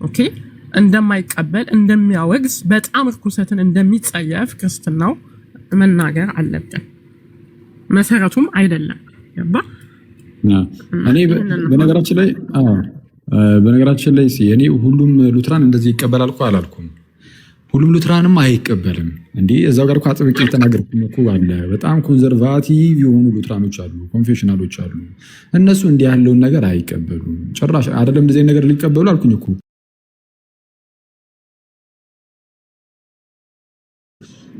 ኦኬ እንደማይቀበል እንደሚያወግዝ በጣም ርኩሰትን እንደሚጸየፍ ክርስትናው መናገር አለብን። መሰረቱም አይደለም ገባ እኔ በነገራችን ላይ እኔ ሁሉም ሉትራን እንደዚህ ይቀበላል እኮ አላልኩም። ሁሉም ሉትራንም አይቀበልም እንዴ እዛው ጋር እኮ አጥብቄ ተናገርኩኝ እኮ አለ። በጣም ኮንዘርቫቲቭ የሆኑ ሉትራኖች አሉ፣ ኮንፌሽናሎች አሉ። እነሱ እንዲህ ያለውን ነገር አይቀበሉም ጭራሽ። አይደለም እንደዚህ ነገር ሊቀበሉ አልኩኝ እኮ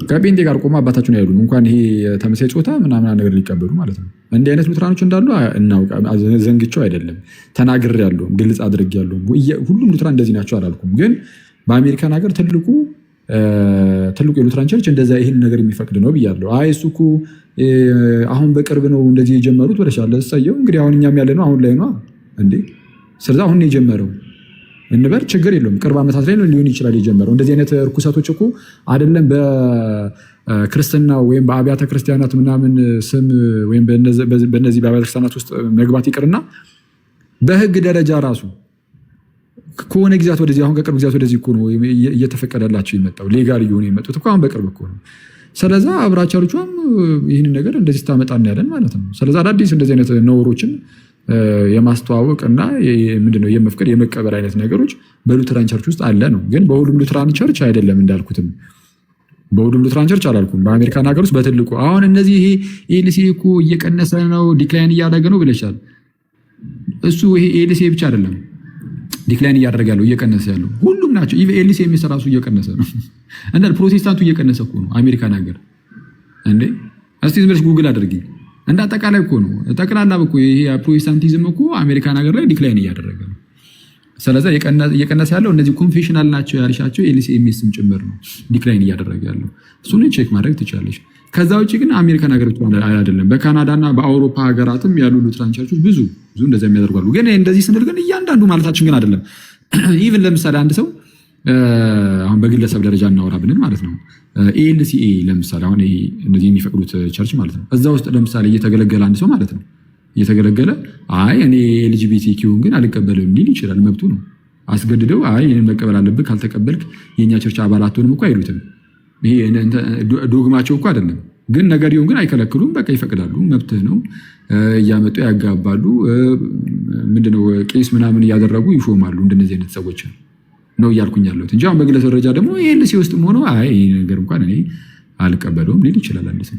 ከጴንጤ ጋር ቆማ አባታችሁን አይሉም እንኳን ይሄ ተመሳሳይ ጾታ ምናምን ነገር ሊቀበሉ ማለት ነው። እንዲህ አይነት ሉትራኖች እንዳሉ እናውቃ ዘንግቸው አይደለም ተናግሬያለሁ፣ ግልጽ አድርጌያለሁ። ሁሉም ሉትራን እንደዚህ ናቸው አላልኩም። ግን በአሜሪካን ሀገር ትልቁ የሉትራን ቸርች እንደዛ ይሄን ነገር የሚፈቅድ ነው ብያለሁ። አይ እሱ እኮ አሁን በቅርብ ነው እንደዚህ የጀመሩት ወደሻለ እሰየው። እንግዲህ አሁን እኛም ያለ ነው አሁን ላይ ነው እንዴ። ስለዚህ አሁን ነው የጀመረው እንበር ችግር የለውም። ቅርብ ዓመታት ላይ ነው ሊሆን ይችላል የጀመረው። እንደዚህ አይነት ርኩሰቶች እኮ አይደለም በክርስትና ወይም በአብያተ ክርስቲያናት ምናምን ስም ወይም በእነዚህ በአብያተ ክርስቲያናት ውስጥ መግባት ይቅርና በህግ ደረጃ ራሱ ከሆነ ጊዜያት ወደዚህ አሁን ከቅርብ ጊዜያት ወደዚህ እኮ ነው እየተፈቀደላቸው የመጣው ሌጋል እየሆነ የመጡት እኮ አሁን በቅርብ እኮ ነው። ስለዛ አብራቻሎቿም ይህንን ነገር እንደዚህ ስታመጣ እናያለን ማለት ነው። ስለዛ አዳዲስ እንደዚህ አይነት ነውሮችን የማስተዋወቅ እና ምንድነው የመፍቀድ የመቀበል አይነት ነገሮች በሉትራን ቸርች ውስጥ አለ ነው። ግን በሁሉም ሉትራን ቸርች አይደለም እንዳልኩትም በሁሉም ሉትራን ቸርች አላልኩም። በአሜሪካን ሀገር ውስጥ በትልቁ አሁን እነዚህ ይሄ ኤልሲ እኮ እየቀነሰ ነው ዲክላይን እያደረገ ነው ብለሻል። እሱ ይሄ ኤልሲ ብቻ አይደለም ዲክላይን እያደረገ ያለው እየቀነሰ ያለው ሁሉም ናቸው። ኢቭ ኤልሲ የሚሰራሱ እየቀነሰ ነው እንደ ፕሮቴስታንቱ እየቀነሰ እኮ ነው አሜሪካን ሀገር እንዴ። እስቲ ዝም ብለሽ ጉግል አድርጊ። እንደ አጠቃላይ እኮ ነው ጠቅላላ እኮ ይሄ ፕሮቴስታንቲዝም እኮ አሜሪካን ሀገር ላይ ዲክላይን እያደረገ ነው። ስለዚህ እየቀነሰ ያለው እነዚህ ኮንፌሽናል ናቸው ያልሻቸው ኤልሲኤምኤስም ጭምር ነው ዲክላይን እያደረገ ያለው። እሱን ቼክ ማድረግ ትችላለሽ። ከዛ ውጭ ግን አሜሪካን ሀገር ብቻ አይደለም፣ በካናዳና በአውሮፓ ሀገራትም ያሉ ሉትራን ቸርቾች ብዙ እንደዛ የሚያደርጓሉ። ግን እንደዚህ ስንል ግን እያንዳንዱ ማለታችን ግን አይደለም። ኢቭን ለምሳሌ አንድ ሰው አሁን በግለሰብ ደረጃ እናወራ ብንል ማለት ነው ኤልሲኤ ለምሳሌ አሁን እነዚህ የሚፈቅዱት ቸርች ማለት ነው እዛ ውስጥ ለምሳሌ እየተገለገለ አንድ ሰው ማለት ነው እየተገለገለ አይ እኔ ኤልጂቢቲኪውን ግን አልቀበልም ሊል ይችላል። መብቱ ነው። አስገድደው አይ ይሄን መቀበል አለብህ ካልተቀበልክ የኛ ቸርች አባል አትሆንም እኮ አይሉትም። ይሄ ዶግማቸው እኮ አይደለም። ግን ነገርየውን ግን አይከለክሉም። በቃ ይፈቅዳሉ። መብትህ ነው። እያመጡ ያጋባሉ። ምንድነው ቄስ ምናምን እያደረጉ ይሾማሉ። እንደነዚህ አይነት ሰዎች ነው እያልኩኝ ያለሁት እንጂ አሁን በግለሰብ ደረጃ ደግሞ ኤልሲ ውስጥም ሆኖ አይ ይሄ ነገር እንኳን እኔ አልቀበለውም ሊል ይችላል አንድ ሰው።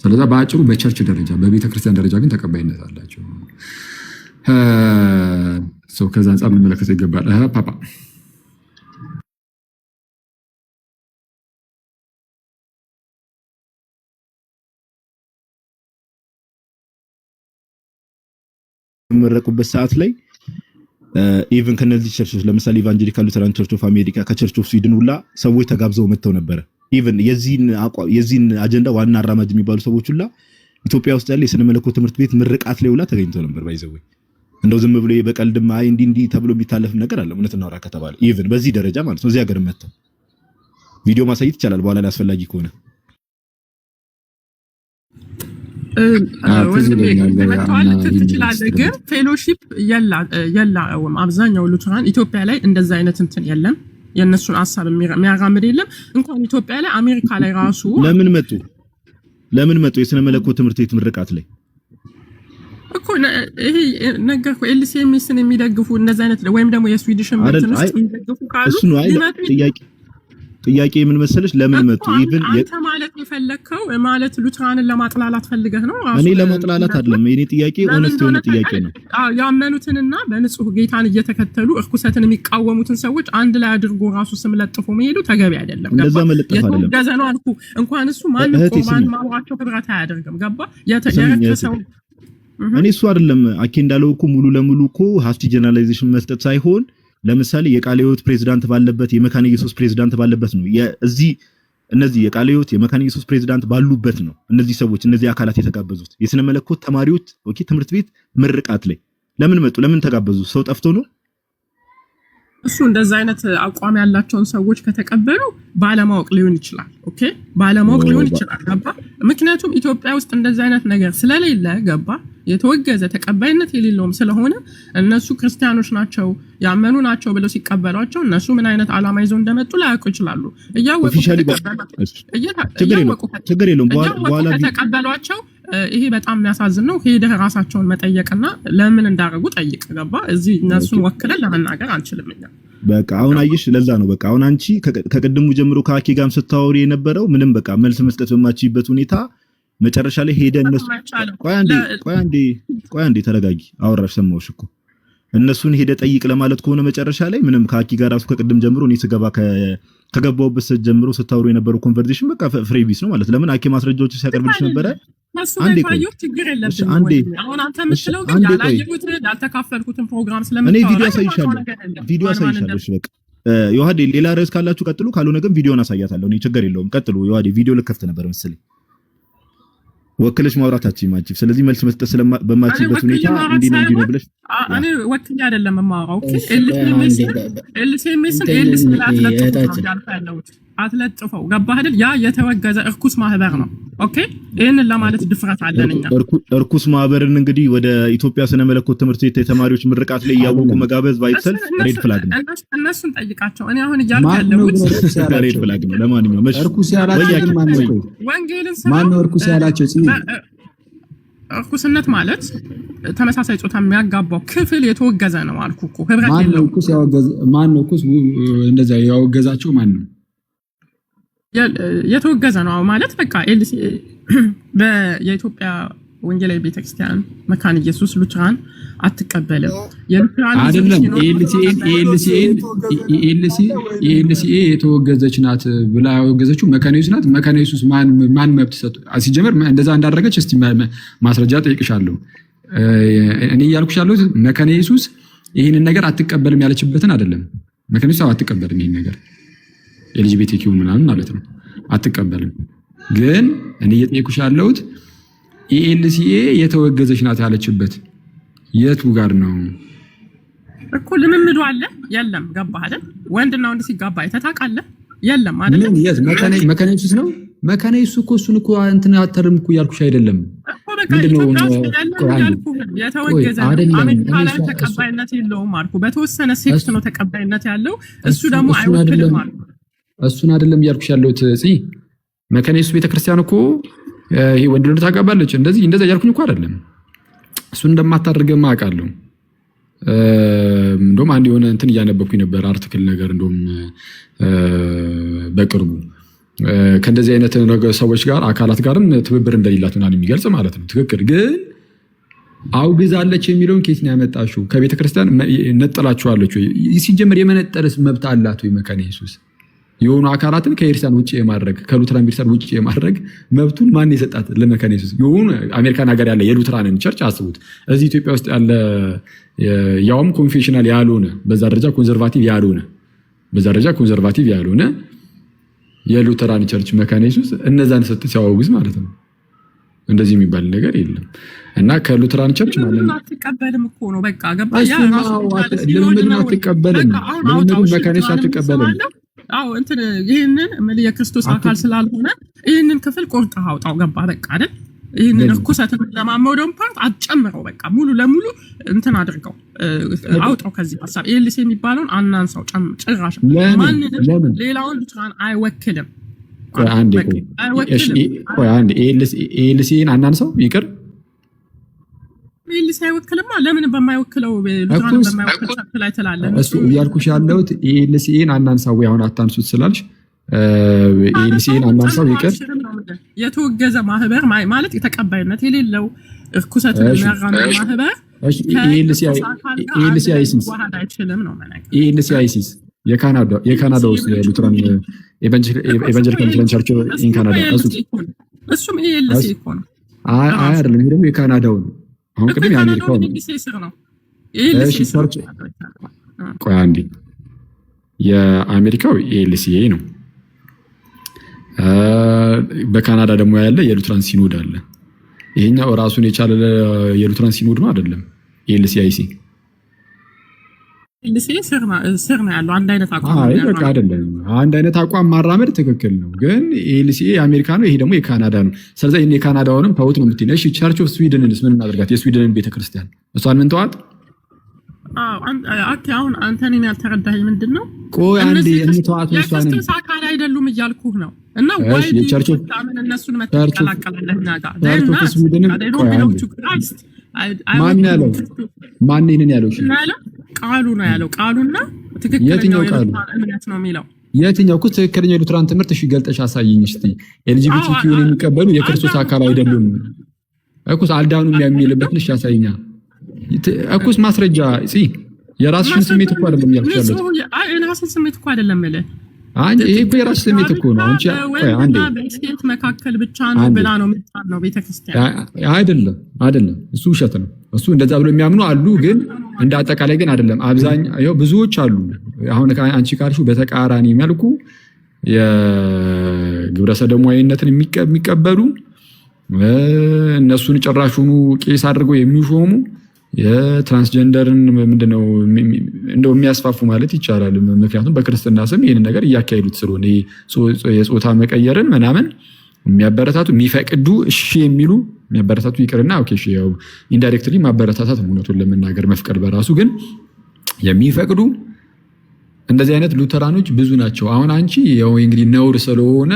ስለዚህ በአጭሩ በቸርች ደረጃ በቤተክርስቲያን ደረጃ ግን ተቀባይነት አላቸው። ሰው ከዛ አንጻር መመለከት ይገባል። ፓፓ መረቁበት ሰዓት ላይ ኢቭን ከነዚህ ቸርቾች ለምሳሌ ኢቫንጀሊካል ሉተራን ቸርች ኦፍ አሜሪካ ከቸርች ኦፍ ስዊድን ሁላ ሰዎች ተጋብዘው መጥተው ነበረ። ኢቭን የዚህን አጀንዳ ዋና አራማጅ የሚባሉ ሰዎች ሁላ ኢትዮጵያ ውስጥ ያለ የሥነ መለኮት ትምህርት ቤት ምርቃት ላይ ሁላ ተገኝተው ነበር። ባይዘው እንደው ዝም ብሎ በቀልድም አይ እንዲህ ተብሎ የሚታለፍ ነገር አለ። እውነት እናወራ ከተባለ ኢቭን በዚህ ደረጃ ማለት ነው እዚህ ሀገር መጥተው ቪዲዮ ማሳየት ይቻላል በኋላ ላይ አስፈላጊ ከሆነ ትችላለህ። ግን ፌሎሺፕ የላውም። አብዛኛው ሉትራን ኢትዮጵያ ላይ እንደዛ አይነት እንትን የለም። የእነሱን ሀሳብ የሚያራምድ የለም። እንኳን ኢትዮጵያ ላይ አሜሪካ ላይ ራሱ ለምን መጡ የሥነ መለኮት ትምህርት ቤት ምርቃት ላይ እኮ ይሄ ነገር እኮ ኤልሲኤምኤስን የሚደግፉ እንደዛ አይነት ወይም ደግሞ የስዊዲሽን እንትን ውስጥ የሚደግፉ ካሉ ጥያቄ ምን መሰለሽ ለምን መጡ? ኢቭን አንተ ማለት የፈለከው ማለት ሉትራንን ለማጥላላት ፈልገህ ነው? እኔ ለማጥላላት አይደለም። የኔ ጥያቄ ኦነስት የሆነ ጥያቄ ነው። ያመኑትንና በንጹህ ጌታን እየተከተሉ እርኩሰትን የሚቃወሙትን ሰዎች አንድ ላይ አድርጎ ራሱ ስም ለጥፎ መሄዱ ተገቢ አይደለም። እንደዛ መለጠፍ አይደለም። የተወገዘ ነው አልኩ። እንኳን እሱ ማን ማውራቸው ህብረት አያደርግም። ገባ? የተጀረከሰው እኔ እሱ አይደለም አኬ እንዳለው እኮ ሙሉ ለሙሉ እኮ ሃፍቲ ጀነራላይዜሽን መስጠት ሳይሆን ለምሳሌ የቃለ ሕይወት ፕሬዝዳንት ባለበት የመካነ ኢየሱስ ፕሬዝዳንት ባለበት ነው እነዚህ የቃለ ሕይወት የመካነ ኢየሱስ ፕሬዝዳንት ባሉበት ነው እነዚህ ሰዎች እነዚህ አካላት የተጋበዙት የሥነ መለኮት ተማሪዎች ትምህርት ቤት ምርቃት ላይ ለምን መጡ? ለምን ተጋበዙ? ሰው ጠፍቶ ነው? እሱ እንደዛ አይነት አቋም ያላቸውን ሰዎች ከተቀበሉ ባለማወቅ ሊሆን ይችላል። ባለማወቅ ሊሆን ይችላል። ገባ? ምክንያቱም ኢትዮጵያ ውስጥ እንደዛ አይነት ነገር ስለሌለ ገባ የተወገዘ ተቀባይነት የሌለውም ስለሆነ እነሱ ክርስቲያኖች ናቸው ያመኑ ናቸው ብለው ሲቀበሏቸው እነሱ ምን አይነት ዓላማ ይዘው እንደመጡ ላያውቁ ይችላሉ። እያወቁ ከተቀበሏቸው ይሄ በጣም የሚያሳዝን ነው። ሄደህ ራሳቸውን መጠየቅና ለምን እንዳደረጉ ጠይቅ። ገባ? እዚህ እነሱን ወክለን ለመናገር አንችልም እኛ። በቃ አሁን አየሽ፣ ለዛ ነው በቃ አሁን አንቺ ከቅድሙ ጀምሮ ከአኬ ጋርም ስታወሪ የነበረው ምንም በቃ መልስ መስጠት በማችበት ሁኔታ መጨረሻ ላይ ሄደ እነሱ ቆይ አንዴ ተረጋጊ። አወራሽ ሰማሁሽ እኮ እነሱን ሄደ ጠይቅ ለማለት ከሆነ መጨረሻ ላይ ምንም ከአኬ ጋር ራሱ ከቅድም ጀምሮ እኔ ስገባ ከገባውበት ጀምሮ ስታወሩ የነበረው ኮንቨርሴሽን በቃ ፍሬቢስ ነው ማለት። ለምን አኬ ማስረጃዎች ሲያቀርብልሽ ነበረ። አንዴ አሁን አንተ የምትለው ግን ያላየሁት ያልተካፈልኩትን ፕሮግራም ስለምን እኔ ቪዲዮ አሳይሻለሁ። በቃ ዮሐዴ ሌላ ርዕስ ካላችሁ ቀጥሉ፣ ካልሆነ ግን ቪዲዮን አሳያታለሁ። እኔ ችግር የለውም ቀጥሉ። ዮሐዴ ቪዲዮ ልከፍት ነበር መሰለኝ ወክለሽ ማውራታችን ማጂብ። ስለዚህ መልስ መስጠት በማችበት ሁኔታ እንዲህ ነው ብለሽ እኔ ወክኛ አይደለም የማወራው። ኦኬ ኤልሲኤምኤስ አትለጥፈው ገባህ አይደል? ያ የተወገዘ እርኩስ ማህበር ነው። ኦኬ ይሄንን ለማለት ድፍረት አለን እኛ። እርኩስ ማህበርን እንግዲህ ወደ ኢትዮጵያ ስነ መለኮት ትምህርት ቤት የተማሪዎች ምርቃት ላይ ያወቁ መጋበዝ ባይሰል ሬድ ፍላግ ነው። እነሱን ጠይቃቸው። እኔ አሁን እያልኩ ያለሁት ሬድ ፍላግ ነው። ለማንኛውም እርኩስ ያላቸው ወንጌልን ማን ነው እርኩስ ያላቸው? እርኩስነት ማለት ተመሳሳይ ጾታ የሚያጋባው ክፍል የተወገዘ ነው አልኩ እኮ። ህብረት የለውም። ማን ነው እርኩስ እንደዛ ያወገዛቸው? ማን ነው የተወገዘ ነው ማለት? በቃ የኢትዮጵያ ወንጌላዊ ቤተክርስቲያን መካነ ኢየሱስ ሉትራን አትቀበልም። አይደለም ኤልሲኤ የተወገዘች ናት ብላ ያወገዘችው መካነ ኢየሱስ ናት። መካነ ኢየሱስ ማን መብት ሰጡ? ሲጀመር እንደዛ እንዳደረገች እስቲ ማስረጃ ጠይቅሻለሁ። እኔ እያልኩሽ ያለሁት መካነ ኢየሱስ ይህንን ነገር አትቀበልም ያለችበትን አይደለም። መካነ ኢየሱስ አትቀበልም ይህን ነገር ኤልጂቢቲኪው ምናምን ማለት ነው አትቀበልም። ግን እኔ እየጠየኩሽ ያለሁት ኤልሲኤ የተወገዘች ናት ያለችበት የቱ ጋር ነው እኮ? ልምምዱ አለ የለም? ገባህ አይደል? ወንድና ወንድ ሲጋባ አይተታቃለህ የለም አይደል? መካነ ኢየሱስ ነው። መካነ ኢየሱስ እኮ እሱን እኮ እንትን አተርም እኮ ያልኩሽ አይደለም። ምንድነው የተወገዘ አሜሪካ ላይ ተቀባይነት የለውም አልኩ። በተወሰነ ሴክት ነው ተቀባይነት ያለው። እሱ ደግሞ አይወክልም አልኩ። እሱን አይደለም እያልኩሽ ያለሁት መካነ ኢየሱስ ቤተክርስቲያን እኮ ይሄ ወንድ ልጅ ታቀባለች እንደዛ እያልኩኝ እኮ አይደለም። እሱን እንደማታደርገማ አውቃለሁ። እንደውም አንድ የሆነ እንትን እያነበብኩኝ ነበር አርቲክል ነገር እንደውም በቅርቡ ከእንደዚህ አይነት ሰዎች ጋር አካላት ጋርም ትብብር እንደሌላት ምናምን የሚገልጽ ማለት ነው። ትክክል። ግን አውግዛለች የሚለውን ኬት ነው ያመጣሽው? ከቤተክርስቲያን ነጥላችኋለች ወይ? ሲጀመር የመነጠልስ መብት አላት ወይ መካነ ኢየሱስ? የሆኑ አካላትን ከኤርሲያን ውጭ የማድረግ ከሉትራን ቤተክርስቲያን ውጭ የማድረግ መብቱን ማን የሰጣት ለመካነ ኢየሱስ? የሆኑ አሜሪካን ሀገር ያለ የሉትራንን ቸርች አስቡት። እዚህ ኢትዮጵያ ውስጥ ያለ ያውም ኮንፌሽናል ያልሆነ በዛ ደረጃ ኮንዘርቫቲቭ ያልሆነ የሉትራን ቸርች መካነ ኢየሱስ እነዛን ሰጥ ሲያወግዝ ማለት ነው። እንደዚህ የሚባል ነገር የለም። እና ከሉትራን ቸርች ማለት ነው አትቀበልም እኮ ነው በቃ ገባ። ልምምድን አትቀበልም። ልምምድን መካነ ኢየሱስ አትቀበልም። አዎ እንትን ይሄንን የክርስቶስ አካል ስላልሆነ ይሄንን ክፍል ቆርጠህ አውጣው። ገባ በቃ አይደል? ይሄንን እርኩሰትን ለማመውደም ፓርት አትጨምረው። በቃ ሙሉ ለሙሉ እንትን አድርገው አውጣው ከዚህ ሐሳብ። ኤልሲ የሚባለውን አናንሳው ጭራሽ። ማንንም ሌላውን ሉትራን አይወክልም። ኤልሲን አናንሳው ይቅር። ኤልሲ አይወክልማ። ለምን በማይወክለው ሉትራን በማይወክለው ላይ ተላለ እሱ ያልኩሽ ያለሁት ኤልሲን አናንሳው ወይ አሁን አታንሱት ስላልሽ ኤልሲን አናንሳው ይቅር። የተወገዘ ማህበር ማለት የተቀባይነት የሌለው እርኩሰትን የሚያራምድ ማህበር ኤልሲ አይሲስ የካናዳ ውስጥ ሉትራን ኤቫንጀሊካል ሉትራን ቸርች ኢን ካናዳ እሱም ኤልሲ እኮ ነው። አይደለም ይሄ ደግሞ የካናዳው ነው። አሁን ቅድም የአሜሪካው ነው። ቆይ አንዴ የአሜሪካው ኤልሲኤ ነው። በካናዳ ደግሞ ያለ የሉትራን ሲኖድ አለ። ይሄኛው ራሱን የቻለ የሉትራን ሲኖድ ነው አይደለም ኤልሲአይሲ ኤልሲ ስር ነው ያለው አንድ አይነት አቋም አይ በቃ አይደለም። አንድ አይነት አቋም ማራመድ ትክክል ነው፣ ግን ኤልሲኤ የአሜሪካ ነው፣ ይሄ ደግሞ የካናዳ ነው። ስለዚህ እኔ የካናዳውንም ተውት ነው የምትይኝ። እሺ ቸርች ኦፍ ስዊድንንስ ምን እናድርጋት? የስዊድንን ቤተክርስቲያን እሷን ምን ተዋት? አሁን አንተን ያልተረዳኸኝ ምንድን ነው? ቆይ አንዴ እንተዋት ነው እሷን የክርስቶስ አካል አይደሉም እያልኩህ ነው። እና ወይ እነሱን መተቀላቀላለህ ናጋ ቸርች ኦፍ ስዊድንን ማን ይሄንን ያለው? እሺ ቃሉ ነው ያለው። ቃሉና ትክክለኛው እምነት ነው የሚለው የትኛው? እኮ ትክክለኛው የሉትራን ትምህርት እሺ ገልጠሽ አሳየኝ እስቲ። ኤልጂቢቲኪውን የሚቀበሉ የክርስቶስ አካል አይደሉም እኮ አልዳኑም የሚልበትን እሺ አሳየኛ እኮስ ማስረጃ እሺ። የራስሽን ስሜት እኮ አይደለም ያልኩሽ ያለው። አይ የራስሽን ስሜት እኮ አይደለም ማለት ይሄ እኮ የራስሽ ስሜት እኮ ነው። አንቺ አንዴ በስቴት መካከል ብቻ ነው ብላ ነው የምትጣለው ቤተክርስቲያን። አይደለም እሱ ውሸት ነው። እሱ እንደዛ ብሎ የሚያምኑ አሉ፣ ግን እንደ አጠቃላይ ግን አይደለም። አብዛኛው ብዙዎች አሉ። አሁን አንቺ ካልሽው በተቃራኒ መልኩ የግብረ ሰዶማዊነትን የሚቀበሉ እነሱን ጭራሹኑ ቄስ አድርገው የሚሾሙ የትራንስጀንደርን ምንድነው እንደው የሚያስፋፉ ማለት ይቻላል። ምክንያቱም በክርስትና ስም ይሄንን ነገር እያካሄዱት ስለሆነ የጾታ መቀየርን ምናምን የሚያበረታቱ የሚፈቅዱ እሺ የሚሉ የሚያበረታቱ ይቅርና ኦኬ እሺ ያው ኢንዳይሬክትሊ ማበረታታት እውነቱን ለመናገር መፍቀድ በራሱ ግን የሚፈቅዱ እንደዚህ አይነት ሉተራኖች ብዙ ናቸው። አሁን አንቺ ያው እንግዲህ ነውር ስለሆነ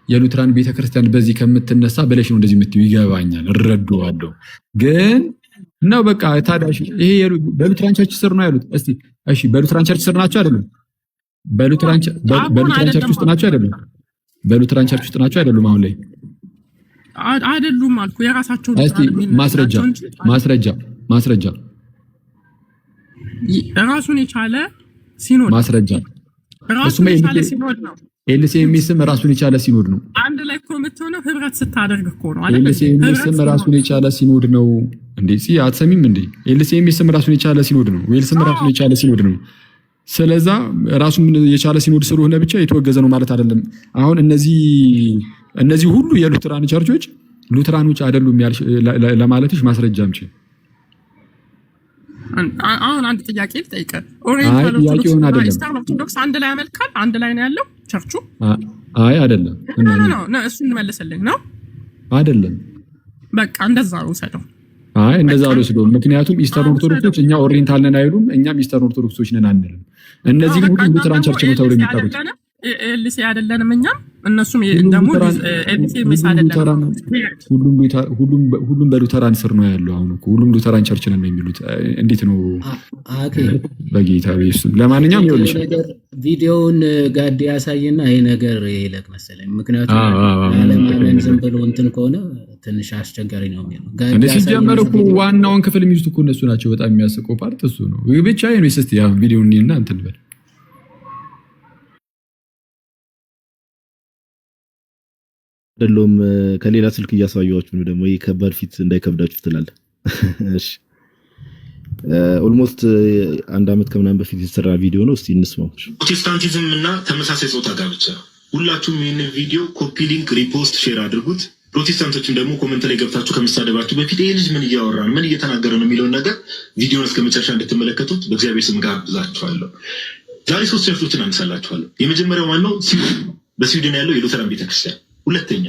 የሉተራን ቤተክርስቲያን በዚህ ከምትነሳ በለሽ ነው እንደዚህ የምትይው ይገባኛል፣ እረዳዋለሁ። ግን ነው በቃ ታዳሽ ይሄ በሉተራን ቸርች ስር ነው ያሉት። እስቲ እሺ በሉተራን ቸርች ስር ናቸው አይደለም? በሉተራን ቸርች ውስጥ ናቸው አይደለም? በሉተራን ቸርች ውስጥ ናቸው አይደሉም? አሁን ላይ አይደሉም አልኩ። የራሳቸው እስቲ ማስረጃ ራሱን የቻለ ሲኖድ ማስረጃ ራሱን የቻለ ሲኖድ ነው። ኤልሲኤም ራሱን የቻለ ሲኖድ ነው። አንድ ላይ እኮ የምትሆነው ህብረት ስታደርግ እኮ ነው አይደል? ኤልሲኤም ራሱን የቻለ ሲኖድ ነው እንዴ? አትሰሚም እንዴ? ኤልሲኤም ራሱን የቻለ ሲኖድ ነው። ዌልስም ራሱን የቻለ ሲኖድ ነው። ስለዛ ራሱን የቻለ ሲኖድ ስለሆነ ብቻ የተወገዘ ነው ማለት አይደለም። አሁን እነዚህ ሁሉ የሉተራን ቸርቾች ሉተራኖች አይደሉም ለማለትሽ ማስረጃ አምጪ። አሁን አንድ ጥያቄ ልጠይቅህ። ኦሪየንታል ኦርቶዶክስ አንድ ላይ ያመልካል? አንድ ላይ ነው ያለው ቸርቹ? አይ አይደለም። ነው እሱን እንመልስልኝ ነው አይደለም? በቃ እንደዛ ነው ሰደው። አይ እንደዛ ነው ስለው። ምክንያቱም ኢስተርን ኦርቶዶክሶች እኛ ኦሪየንታል ነን አይሉም፣ እኛም ኢስተርን ኦርቶዶክሶች ነን አንልም። እነዚህ ሁሉ ሉተራን ቸርች ነው ተብሎ የሚጠሩት። ኤልሲ አይደለንም እኛም፣ እነሱም ደግሞ ኤልሲ ሚስ አይደለም። ሁሉም በሉተራን ስር ነው ያለው። አሁን እኮ ሁሉም ሉተራን ቸርች ነን ነው የሚሉት። እንዴት ነው በጌታ ኢየሱስ። ለማንኛውም ይኸውልሽ ቪዲዮውን ጋድ ያሳይና ይሄ ነገር ይለቅ መሰለኝ። ምክንያቱም አለማመን ዝም ብሎ እንትን ከሆነ ትንሽ አስቸጋሪ ነው የሚሆነው። ጋድ ሲጀመር እኮ ዋናውን ክፍል የሚይዙት እኮ እነሱ ናቸው። በጣም የሚያስቀው ፓርት እሱ ነው ብቻ። ይሄ ነው እስቲ ያ ቪዲዮውን እና እንትን በል አይደለም ከሌላ ስልክ እያሳየኋችሁ ነው። ደግሞ ይሄ ከባድ ፊት እንዳይከብዳችሁ ትላለህ። እሺ ኦልሞስት አንድ አመት ከምናምን በፊት የተሰራ ቪዲዮ ነው። እስቲ እንስማው። ፕሮቴስታንቲዝም እና ተመሳሳይ ጾታ ጋብቻ። ሁላችሁም ይህንን ቪዲዮ ኮፒ ሊንክ፣ ሪፖስት፣ ሼር አድርጉት። ፕሮቴስታንቶችን ደግሞ ኮመንት ላይ ገብታችሁ ከምሳደባችሁ በፊት ይሄ ልጅ ምን እያወራ ነው፣ ምን እየተናገረ ነው የሚለውን ነገር ቪዲዮን እስከ መጨረሻ እንድትመለከቱት በእግዚአብሔር ስም ጋብዛችኋለሁ። ዛሬ 3 ቸርቾችን አነሳላችኋለሁ። የመጀመሪያው ማነው? በስዊድን ያለው የሉተራን ቤተክርስቲያን፣ ሁለተኛ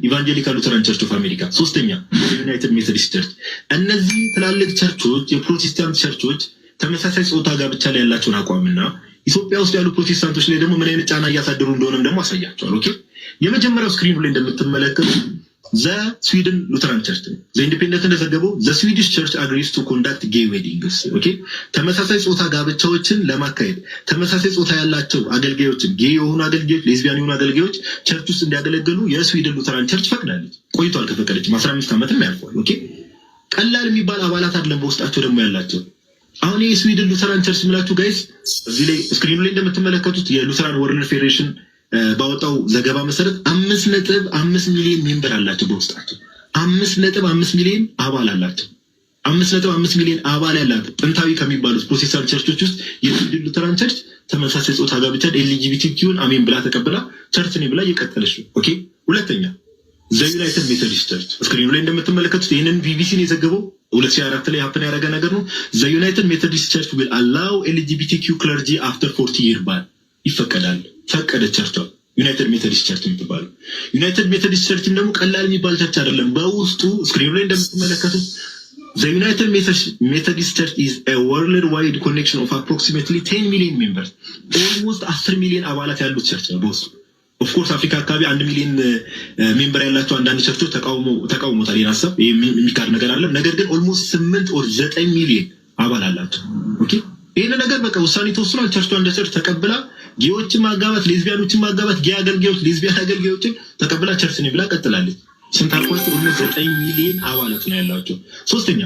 ኢቫንጀሊካል ሉተራን ቸርች ኦፍ አሜሪካ፣ ሶስተኛ ዩናይትድ ሜቶዲስት ቸርች። እነዚህ ትላልቅ ቸርቾች የፕሮቴስታንት ቸርቾች ተመሳሳይ ጾታ ጋብቻ ላይ ያላቸውን አቋምና ኢትዮጵያ ውስጥ ያሉ ፕሮቴስታንቶች ላይ ደግሞ ምን አይነት ጫና እያሳደሩ እንደሆነም ደግሞ አሳያቸዋል። ኦኬ የመጀመሪያው ስክሪኑ ላይ እንደምትመለከቱ ስዊድን ሉተራን ቸርች ነው። ኢንዲፔንደንት እንደዘገበው ስዊዲሽ ቸርች አግሪስ ቱ ኮንዳክት ጌይ ዌዲንግስ። ኦኬ ተመሳሳይ ጾታ ጋብቻዎችን ለማካሄድ ተመሳሳይ ጾታ ያላቸው አገልጋዮችን ጌይ የሆኑ አገልጋዮች፣ ሌዝቢያን የሆኑ አገልጋዮች ቸርች ውስጥ እንዲያገለግሉ የስዊድን ሉተራን ቸርች ፈቅዳለች። ቆይቷል፣ ከፈቀደች 15 ዓመትም ያልፏል። ኦኬ ቀላል የሚባል አባላት አይደለም በውስጣቸው ደግሞ ያላቸው። አሁን የስዊድን ሉተራን ቸርች ምላችሁ ጋይስ እዚህ ላይ ስክሪኑ ላይ እንደምትመለከቱት የሉተራን ወርልድ ፌዴሬሽን ባወጣው ዘገባ መሰረት 5.5 ሚሊዮን ሜምበር አላቸው በውስጣቸው። 5.5 ሚሊዮን አባል አላቸው። 5.5 ሚሊዮን አባል ያላቸው ጥንታዊ ከሚባሉት ፕሮቴስታንት ቸርቾች ውስጥ የስዊድን ሉተራን ቸርች ተመሳሳይ ጾታ ጋብቻ ኤልጂቢቲኪውን አሜን ብላ ተቀብላ ቸርች ነኝ ብላ እየቀጠለች ነው። ኦኬ ሁለተኛ ዩናይትድ ሜቶዲስት ቸርች ስክሪኑ ላይ እንደምትመለከቱት ይህንን ቢቢሲን የዘገበው 2004 ላይ ሀፕን ያደረገ ነገር ነው። ዘ ዩናይትድ ሜቶዲስት ቸርች ዊል አላው ኤልጂቢቲኪ ክለርጂ አፍተር 40 ይር ባል ይፈቀዳል። ፈቀደ ቸርቿ ዩናይትድ ሜቶዲስት ቸርች የምትባለው። ዩናይትድ ሜቶዲስት ቸርችም ደግሞ ቀላል የሚባል ቸርች አይደለም። በውስጡ ስክሪኑ ላይ እንደምትመለከቱት The United Methodist Church is a worldwide connection of approximately 10 million members. Almost 10 million አባላት ያሉት ቸርች ነው በውስጡ። ኦፍ ኮርስ አፍሪካ አካባቢ 1 ሚሊዮን ሜምበር ያላቸው አንዳንድ ቸርቾች ተቃውሞታል። ይናሰብ የሚካድ ነገር አለ። ነገር ግን ኦልሞስት 8 or 9 ሚሊዮን አባል አላቸው። ኦኬ ይሄን ነገር በቃ ውሳኔ ተወስኗል። ቸርቿ እንደ ቸርች ተቀብላ ጌዎችን ማጋባት፣ ሌዝቢያኖችን ማጋባት፣ ጌ አገልጋዮች ሌዝቢያን አገልጋዮችን ተቀብላ ቸርች ነው ብላ ቀጥላለች። ስንታልኳቸው ሁሉ 9 ሚሊዮን አባላት ነው ያላቸው። ሶስተኛ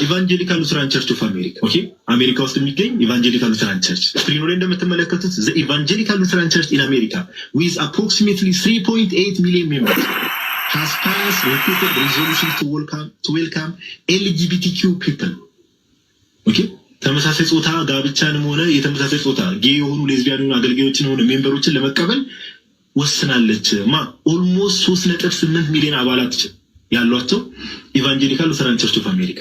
ኢቫንጀሊካል ሉተራን ቸርች ኦፍ አሜሪካ። ኦኬ አሜሪካ ውስጥ የሚገኝ ኢቫንጀሊካል ሉተራን ቸርች ስክሪኑ ላይ እንደምትመለከቱት ዘ ኢቫንጀሊካል ሉተራን ቸርች ኢን አሜሪካ with approximately 3.8 million members has passed repeated resolutions to welcome LGBTQ people. ኦኬ ተመሳሳይ ጾታ ጋብቻንም ሆነ የተመሳሳይ ጾታ ጌ የሆኑ ሌዝቢያን አገልጋዮችን ሆነ ሜምበሮችን ለመቀበል ወስናለች። ኦልሞስት 3.8 ሚሊዮን አባላት ያሏቸው ኢቫንጀሊካል ሉተራን ቸርች ኦፍ አሜሪካ።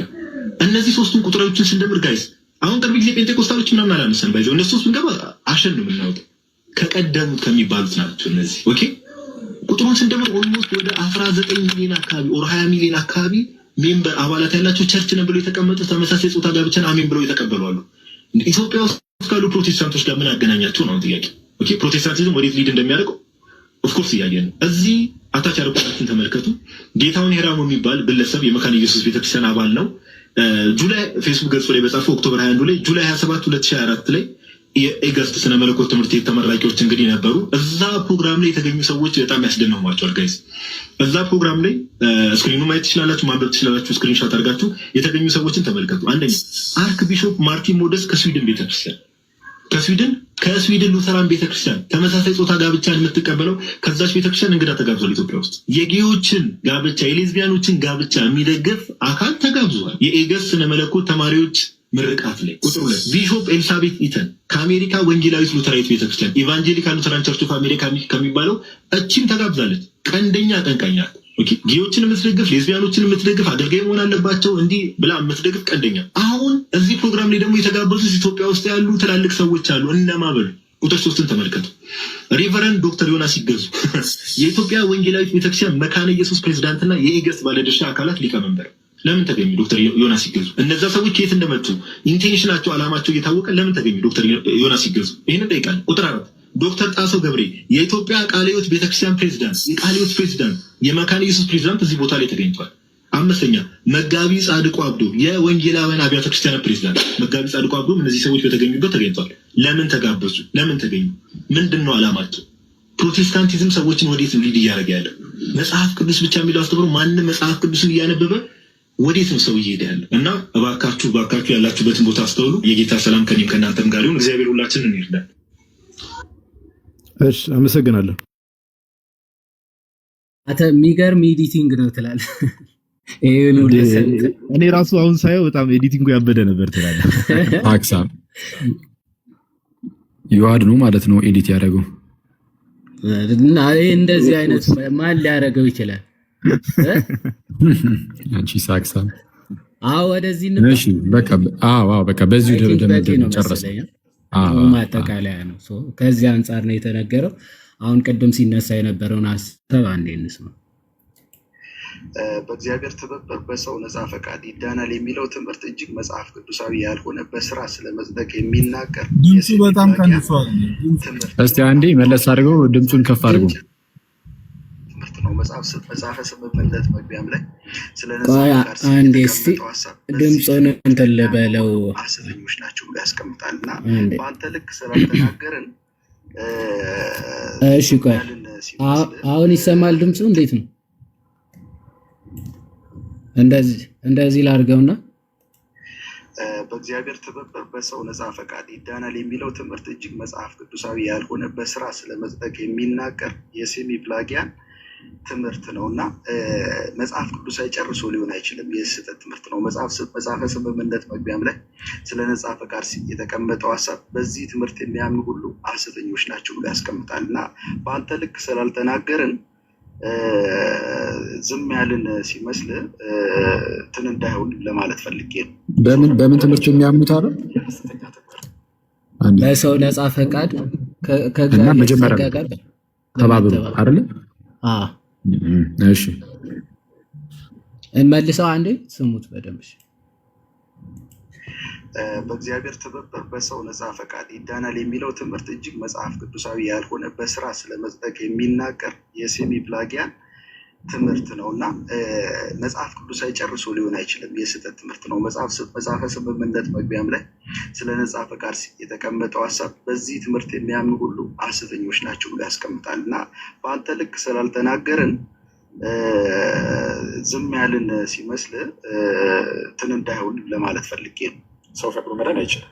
እነዚህ ሶስቱን ቁጥሮችን ስንደምር ጋይስ አሁን ቅርብ ጊዜ ፔንቴኮስታሎች ምናምን አላነሳን ባይዘው እነሱ ሶስቱን ገባ አሸን ነው የምናወጣው ከቀደሙት ከሚባሉት ናቸው እነዚህ። ኦኬ ቁጥሩን ስንደምር ኦልሞስት ወደ 19 ሚሊዮን አካባቢ ኦር 20 ሚሊዮን አካባቢ ሜምበር አባላት ያላቸው ቸርች ነው ብለው የተቀመጡ ተመሳሳይ ጾታ ጋብቻን አሜን ብለው የተቀበሉ አሉ። ኢትዮጵያ ውስጥ ካሉ ፕሮቴስታንቶች ጋር ምን አገናኛቸው ነው ጥያቄ። ኦኬ ፕሮቴስታንቲዝም ወዴት ሊድ እንደሚያደርገው ኦፍኮርስ እያየን እዚህ አታች ያደረጉትን ተመልከቱ። ጌታውን ሄራሞ የሚባል ግለሰብ የመካነ ኢየሱስ ቤተክርስቲያን አባል ነው። ጁላይ ፌስቡክ ገጹ ላይ በጻፈው ኦክቶበር 21 ላይ ጁላይ 27 2024 ላይ የኤገስት ስነ መለኮት ትምህርት ቤት ተመራቂዎች እንግዲህ ነበሩ። እዛ ፕሮግራም ላይ የተገኙ ሰዎች በጣም ያስደንሟቸዋል ጋይስ። እዛ ፕሮግራም ላይ ስክሪኑ ማየት ትችላላችሁ፣ ማንበብ ትችላላችሁ። ስክሪንሾት አድርጋችሁ የተገኙ ሰዎችን ተመልከቱ። አንደኛ አርክ ቢሾፕ ማርቲን ሞደስ ከስዊድን ቤተክርስቲያን ከስዊድን ሉተራን ቤተክርስቲያን ተመሳሳይ ጾታ ጋብቻን የምትቀበለው ከዛች ቤተክርስቲያን እንግዳ ተጋብዟል። ኢትዮጵያ ውስጥ የጌዮችን ጋብቻ የሌዝቢያኖችን ጋብቻ የሚደግፍ አካል ተጋብዟል። የኤገስት ስነ መለኮት ተማሪዎች ምርቃት ላይ ቁጥር 2 ቢሾፕ ኤልሳቤት ኢተን ከአሜሪካ ወንጌላዊት ሉተራዊት ቤተክርስቲያን ኢቫንጀሊካል ሉተራን ቸርች ኦፍ አሜሪካ ከሚባለው እቺም ተጋብዛለች። ቀንደኛ አቀንቃኝ ናት። ኦኬ ጌዮችን የምትደግፍ ሌዝቢያኖችን የምትደግፍ አገልጋይ መሆን አለባቸው እንዲህ ብላ የምትደግፍ ቀንደኛ። አሁን እዚህ ፕሮግራም ላይ ደግሞ የተጋበዙት ኢትዮጵያ ውስጥ ያሉ ትላልቅ ሰዎች አሉ። እነማበሉ ቁጥር 3ን ተመልከቱ። ሪቨረንድ ዶክተር ዮናስ ይገዙ የኢትዮጵያ ወንጌላዊት ቤተክርስቲያን መካነ ኢየሱስ ፕሬዝዳንትና የኤገስት ባለድርሻ አካላት ሊቀመንበር ለምን ተገኙ? ዶክተር ዮናስ ይገዙ። እነዛ ሰዎች ከየት እንደመጡ ኢንቴንሽናቸው አላማቸው እየታወቀ ለምን ተገኙ? ዶክተር ዮናስ ይገዙ። ይሄንን ጠይቃለሁ። ቁጥር 4 ዶክተር ጣሰው ገብሬ የኢትዮጵያ ቃለ ሕይወት ቤተክርስቲያን ፕሬዝዳንት የቃለ ሕይወት ፕሬዝዳንት የመካነ ኢየሱስ ፕሬዝዳንት እዚህ ቦታ ላይ ተገኝቷል። 5ኛ መጋቢ ጻድቁ አብዶ የወንጌላውያን አብያተ ክርስቲያናት ፕሬዝዳንት መጋቢ ጻድቁ አብዶ እነዚህ ሰዎች በተገኙበት ተገኝቷል። ለምን ተጋበዙ? ለምን ተገኙ? ምንድነው አላማቸው? ፕሮቴስታንቲዝም ሰዎችን ወዴት ሊድ እያደረገ ያለው? መጽሐፍ ቅዱስ ብቻ የሚለው አስተምሮ ማንም መጽሐፍ ቅዱስን እያነበበ ወዴት ነው ሰው እየሄደ ያለው? እና እባካችሁ ያላችሁበትን ቦታ አስተውሉ። የጌታ ሰላም ከኔም ከእናንተም ጋር ይሁን። እግዚአብሔር ሁላችንን ይርዳል። እሺ አመሰግናለሁ። አተ የሚገርም ኤዲቲንግ ነው ትላለህ። እኔ ራሱ አሁን ሳየው በጣም ኤዲቲንጉ ያበደ ነበር ትላለህ። አክሳም ይዋድ ነው ማለት ነው ኤዲት ያደረገው እና እንደዚህ አይነት ማን ሊያደርገው ይችላል? አንቺ ሳክሳም ወደዚህ ነው። እሺ በቃ በዚሁ ደረጃ ጨረሰ። ማጠቃለያ ነው። ከዚህ አንጻር ነው የተነገረው። አሁን ቅድም ሲነሳ የነበረውን ሀሳብ አንዴ እንስማ። በእግዚአብሔር ትብብር በሰው ነፃ ፈቃድ ይዳናል የሚለው ትምህርት እጅግ መጽሐፍ ቅዱሳዊ ያልሆነ በስራ ስለመጽደቅ የሚናገር ድምፁ በጣም ቀንሷል። እስቲ አንዴ መለስ አድርገው ድምፁን ከፍ አድርገው ትምህርት ነው። መጽሐፈ ስምምነት መግቢያም ላይ ስለ ነፃ ፈቃድ አንዴ እስቲ ድምፁን እንትን ልበለው ሐሰተኞች ናቸው ብሎ ያስቀምጣልና በአንተ ልክ ስላልተናገርን እሺ ቆይ አሁን ይሰማል ድምፁ? እንዴት ነው? እንደዚህ ላድርገውና በእግዚአብሔር ትብብር በሰው ነፃ ፈቃድ ይዳናል የሚለው ትምህርት እጅግ መጽሐፍ ቅዱሳዊ ያልሆነ በስራ ስለመጽደቅ የሚናገር የሴሚ ፕላጊያን ትምህርት ነው እና መጽሐፍ ቅዱሳዊ ጨርሶ ሊሆን አይችልም። የስህተት ትምህርት ነው። መጽሐፈ ስምምነት መግቢያም ላይ ስለ ነፃ ፈቃድ የተቀመጠው ሀሳብ በዚህ ትምህርት የሚያምኑ ሁሉ ሐሰተኞች ናቸው ብሎ ያስቀምጣል እና በአንተ ልክ ስላልተናገርን ዝም ያልን ሲመስል እንትን እንዳይሆን ለማለት ፈልጌ ነው። በምን ትምህርት የሚያምኑት አለ በሰው ነፃ ፈቃድ እና መጀመሪያ ተባብሩ አይደል? እሺ እንመልሰው አንዴ ስሙት በደንብ። በእግዚአብሔር ትብብር በሰው ነፃ ፈቃድ ይዳናል የሚለው ትምህርት እጅግ መጽሐፍ ቅዱሳዊ ያልሆነ በስራ ስለመጽደቅ የሚናገር የሴሚ ፕላጊያን ትምህርት ነው እና መጽሐፍ ቅዱሳዊ ጨርሶ ሊሆን አይችልም። የስህተት ትምህርት ነው። መጽሐፈ ስምምነት መግቢያም ላይ ስለ ነፃ ፈቃድ የተቀመጠው ሀሳብ በዚህ ትምህርት የሚያምኑ ሁሉ ሐሰተኞች ናቸው ብሎ ያስቀምጣል እና በአንተ ልክ ስላልተናገርን ዝም ያልን ሲመስል እንትን እንዳይሆን ለማለት ፈልጌ ነው። ሰው ፈቅዶ መዳን አይችልም።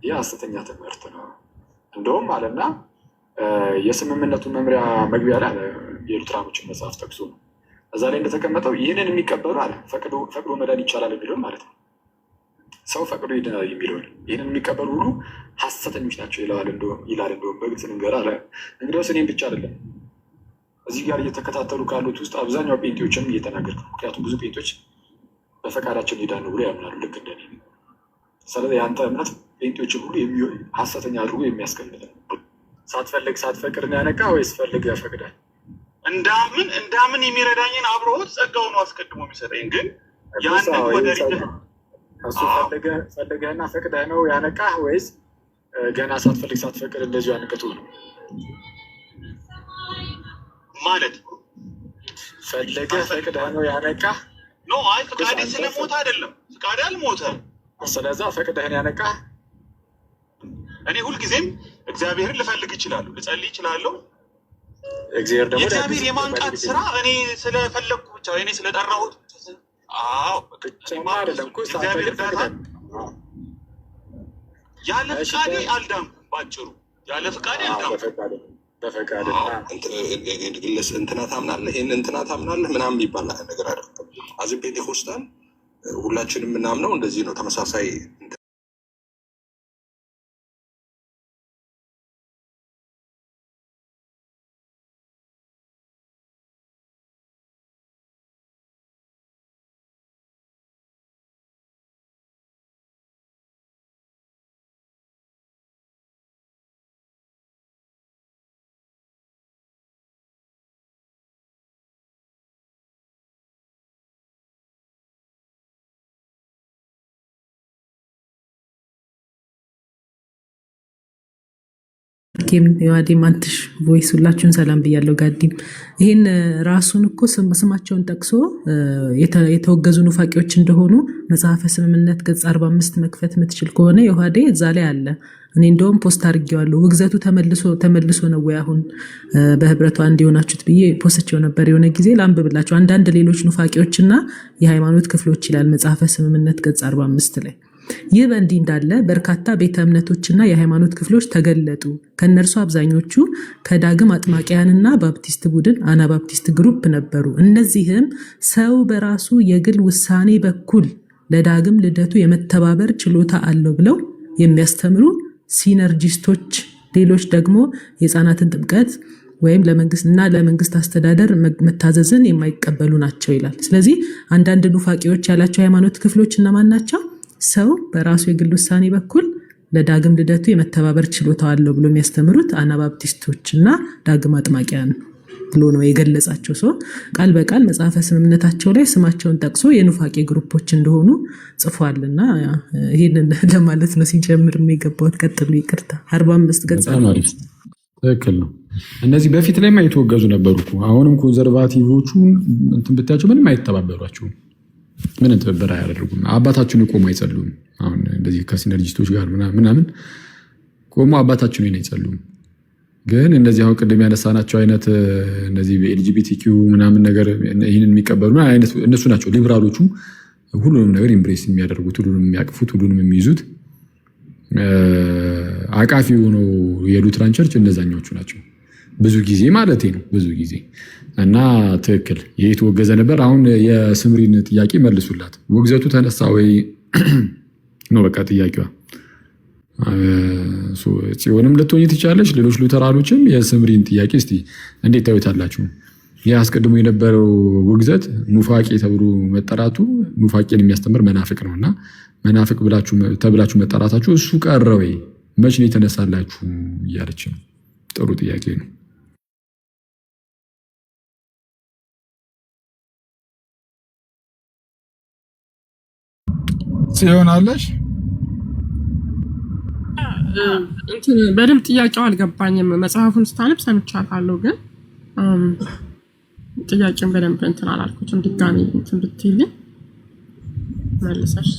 ይህ ሐሰተኛ ትምህርት ነው። እንደውም አለና የስምምነቱን መምሪያ መግቢያ ላይ የሉትራኖችን መጽሐፍ ጠቅሶ ነው እዛ ላይ እንደተቀመጠው ይህንን የሚቀበሉ አለ ፈቅዶ መዳን ይቻላል የሚለውን ማለት ነው። ሰው ፈቅዶ ይድናል የሚለውን ይህንን የሚቀበሉ ሁሉ ሐሰተኞች ናቸው ይላል። እንደውም በግልጽ ልንገር አለ። እንግዲያውስ እኔም ብቻ አይደለም እዚህ ጋር እየተከታተሉ ካሉት ውስጥ አብዛኛው ጴንጤዎችንም እየተናገርኩ ነው። ምክንያቱም ብዙ ጴንጤዎች በፈቃዳችን ይዳኑ ብሎ ያምናሉ ልክ እንደኔ። ስለዚህ የአንተ እምነት ጴንጤዎችን ሁሉ ሐሰተኛ አድርጎ የሚያስቀምጥ ነው። ሳትፈልግ ሳትፈቅድ ነው ያነቃ ወይስ ፈልግ ያፈቅዳል? እንዳምን የሚረዳኝን አብሮት ጸጋው ነው አስቀድሞ የሚሰጠኝ። ግን ያንን ወደ እሱ ፈልገህና ፈቅደህ ነው ያነቃህ ወይስ ገና ሳትፈልግ ሳትፈቅድ እንደዚሁ ያንቀቱ ነው ማለት? ፈልገህ ፈቅደህ ነው ያነቃህ? ኖ አይ ፍቃዴ ስለሞተ አይደለም። ፍቃዴ አልሞተም። ስለዛ ፈቅደህን ያነቃህ? እኔ ሁልጊዜም እግዚአብሔርን ልፈልግ እችላለሁ፣ ልጸልይ እችላለሁ። እግዚአብሔር የማንቃት ስራ እኔ ስለፈለግኩ ብቻ እኔ ስለጠራሁት እግዚአብሔር እርዳታ ያለ ፍቃዴ አልዳንኩም። ባጭሩ ያለ ፍቃዴ አልዳንኩም። እንትና ታምናለህ፣ ይህን እንትና ታምናለህ ምናምን የሚባል ነገር አይደለም። አዚ ፔንቴኮስታል ሁላችንም የምናምነው እንደዚህ ነው። ተመሳሳይ የዋዴም አንትሽ ቮይስ ሁላችሁን ሰላም ብያለሁ። ጋዲም ይህን ራሱን እኮ ስማቸውን ጠቅሶ የተወገዙ ኑፋቂዎች እንደሆኑ መጽሐፈ ስምምነት ገጽ 45 መክፈት የምትችል ከሆነ የዋዴ እዛ ላይ አለ። እኔ እንደውም ፖስት አድርጌዋለሁ። ውግዘቱ ተመልሶ ነው ወይ አሁን በህብረቱ አንድ የሆናችሁት ብዬ ፖስቸው ነበር የሆነ ጊዜ። ላንብብላችሁ አንዳንድ ሌሎች ኑፋቂዎችና የሃይማኖት ክፍሎች ይላል መጽሐፈ ስምምነት ገጽ 45 ላይ። ይህ በእንዲህ እንዳለ በርካታ ቤተ እምነቶችና የሃይማኖት ክፍሎች ተገለጡ። ከነርሱ አብዛኞቹ ከዳግም አጥማቂያንና ባፕቲስት ቡድን አናባፕቲስት ግሩፕ ነበሩ። እነዚህም ሰው በራሱ የግል ውሳኔ በኩል ለዳግም ልደቱ የመተባበር ችሎታ አለው ብለው የሚያስተምሩ ሲነርጂስቶች፣ ሌሎች ደግሞ የህፃናትን ጥምቀት ወይም ለመንግስት አስተዳደር መታዘዝን የማይቀበሉ ናቸው ይላል። ስለዚህ አንዳንድ ኑፋቂዎች ያላቸው ሃይማኖት ክፍሎች እነማን ናቸው? ሰው በራሱ የግል ውሳኔ በኩል ለዳግም ልደቱ የመተባበር ችሎታ አለው ብሎ የሚያስተምሩት አናባፕቲስቶች እና ዳግም አጥማቂያን ብሎ ነው የገለጻቸው። ሰው ቃል በቃል መጽሐፈ ስምምነታቸው ላይ ስማቸውን ጠቅሶ የኑፋቄ ግሩፖች እንደሆኑ ጽፏልና ይህንን ለማለት ነው ሲጀምር የሚገባውት። ቀጥሉ። ይቅርታ 45 ገጽ ትክክል ነው። እነዚህ በፊት ላይ የተወገዙ ነበሩ። አሁንም ኮንዘርቫቲቮቹ እንትን ብታያቸው ምንም አይተባበሯቸውም። ምን ትብብር አያደርጉም። አባታችሁን ቆሞ አይጸሉም። አሁን እንደዚህ ከሲነርጂስቶች ጋር ምናምን ቆሞ አባታችሁን አይጸሉም። ግን እንደዚህ አሁን ቅድም ያነሳናቸው አይነት እነዚህ በኤልጂቢቲኪው ምናምን ነገር ይህንን የሚቀበሉ አይነት እነሱ ናቸው ሊብራሎቹ። ሁሉንም ነገር ኢምብሬስ የሚያደርጉት፣ ሁሉንም የሚያቅፉት፣ ሁሉንም የሚይዙት አቃፊ የሆነው የሉትራን ቸርች እነዛኛዎቹ ናቸው። ብዙ ጊዜ ማለት ነው ብዙ ጊዜ እና ትክክል የተወገዘ ነበር። አሁን የስምሪን ጥያቄ መልሱላት። ውግዘቱ ተነሳ ወይ ነው በቃ ጥያቄዋ። ጽዮንም ልትሆኝ ትችላለች። ሌሎች ሉተራኖችም የስምሪን ጥያቄ እስቲ እንዴት ታዩታላችሁ? ያስቀድሞ የነበረው ውግዘት ኑፋቄ ተብሎ መጠራቱ ኑፋቄን የሚያስተምር መናፍቅ ነውና መናፍቅ ተብላችሁ መጠራታችሁ እሱ ቀረ ወይ? መች ነው የተነሳላችሁ እያለች ነው። ጥሩ ጥያቄ ነው። ሲሆናለሽ በደምብ ጥያቄው አልገባኝም። መጽሐፉን ስታነብ ሰምቻለሁ፣ ግን ጥያቄውን በደንብ እንትን አላልኩትም። ድጋሚ እንትን ብትይልኝ መልሰሽ።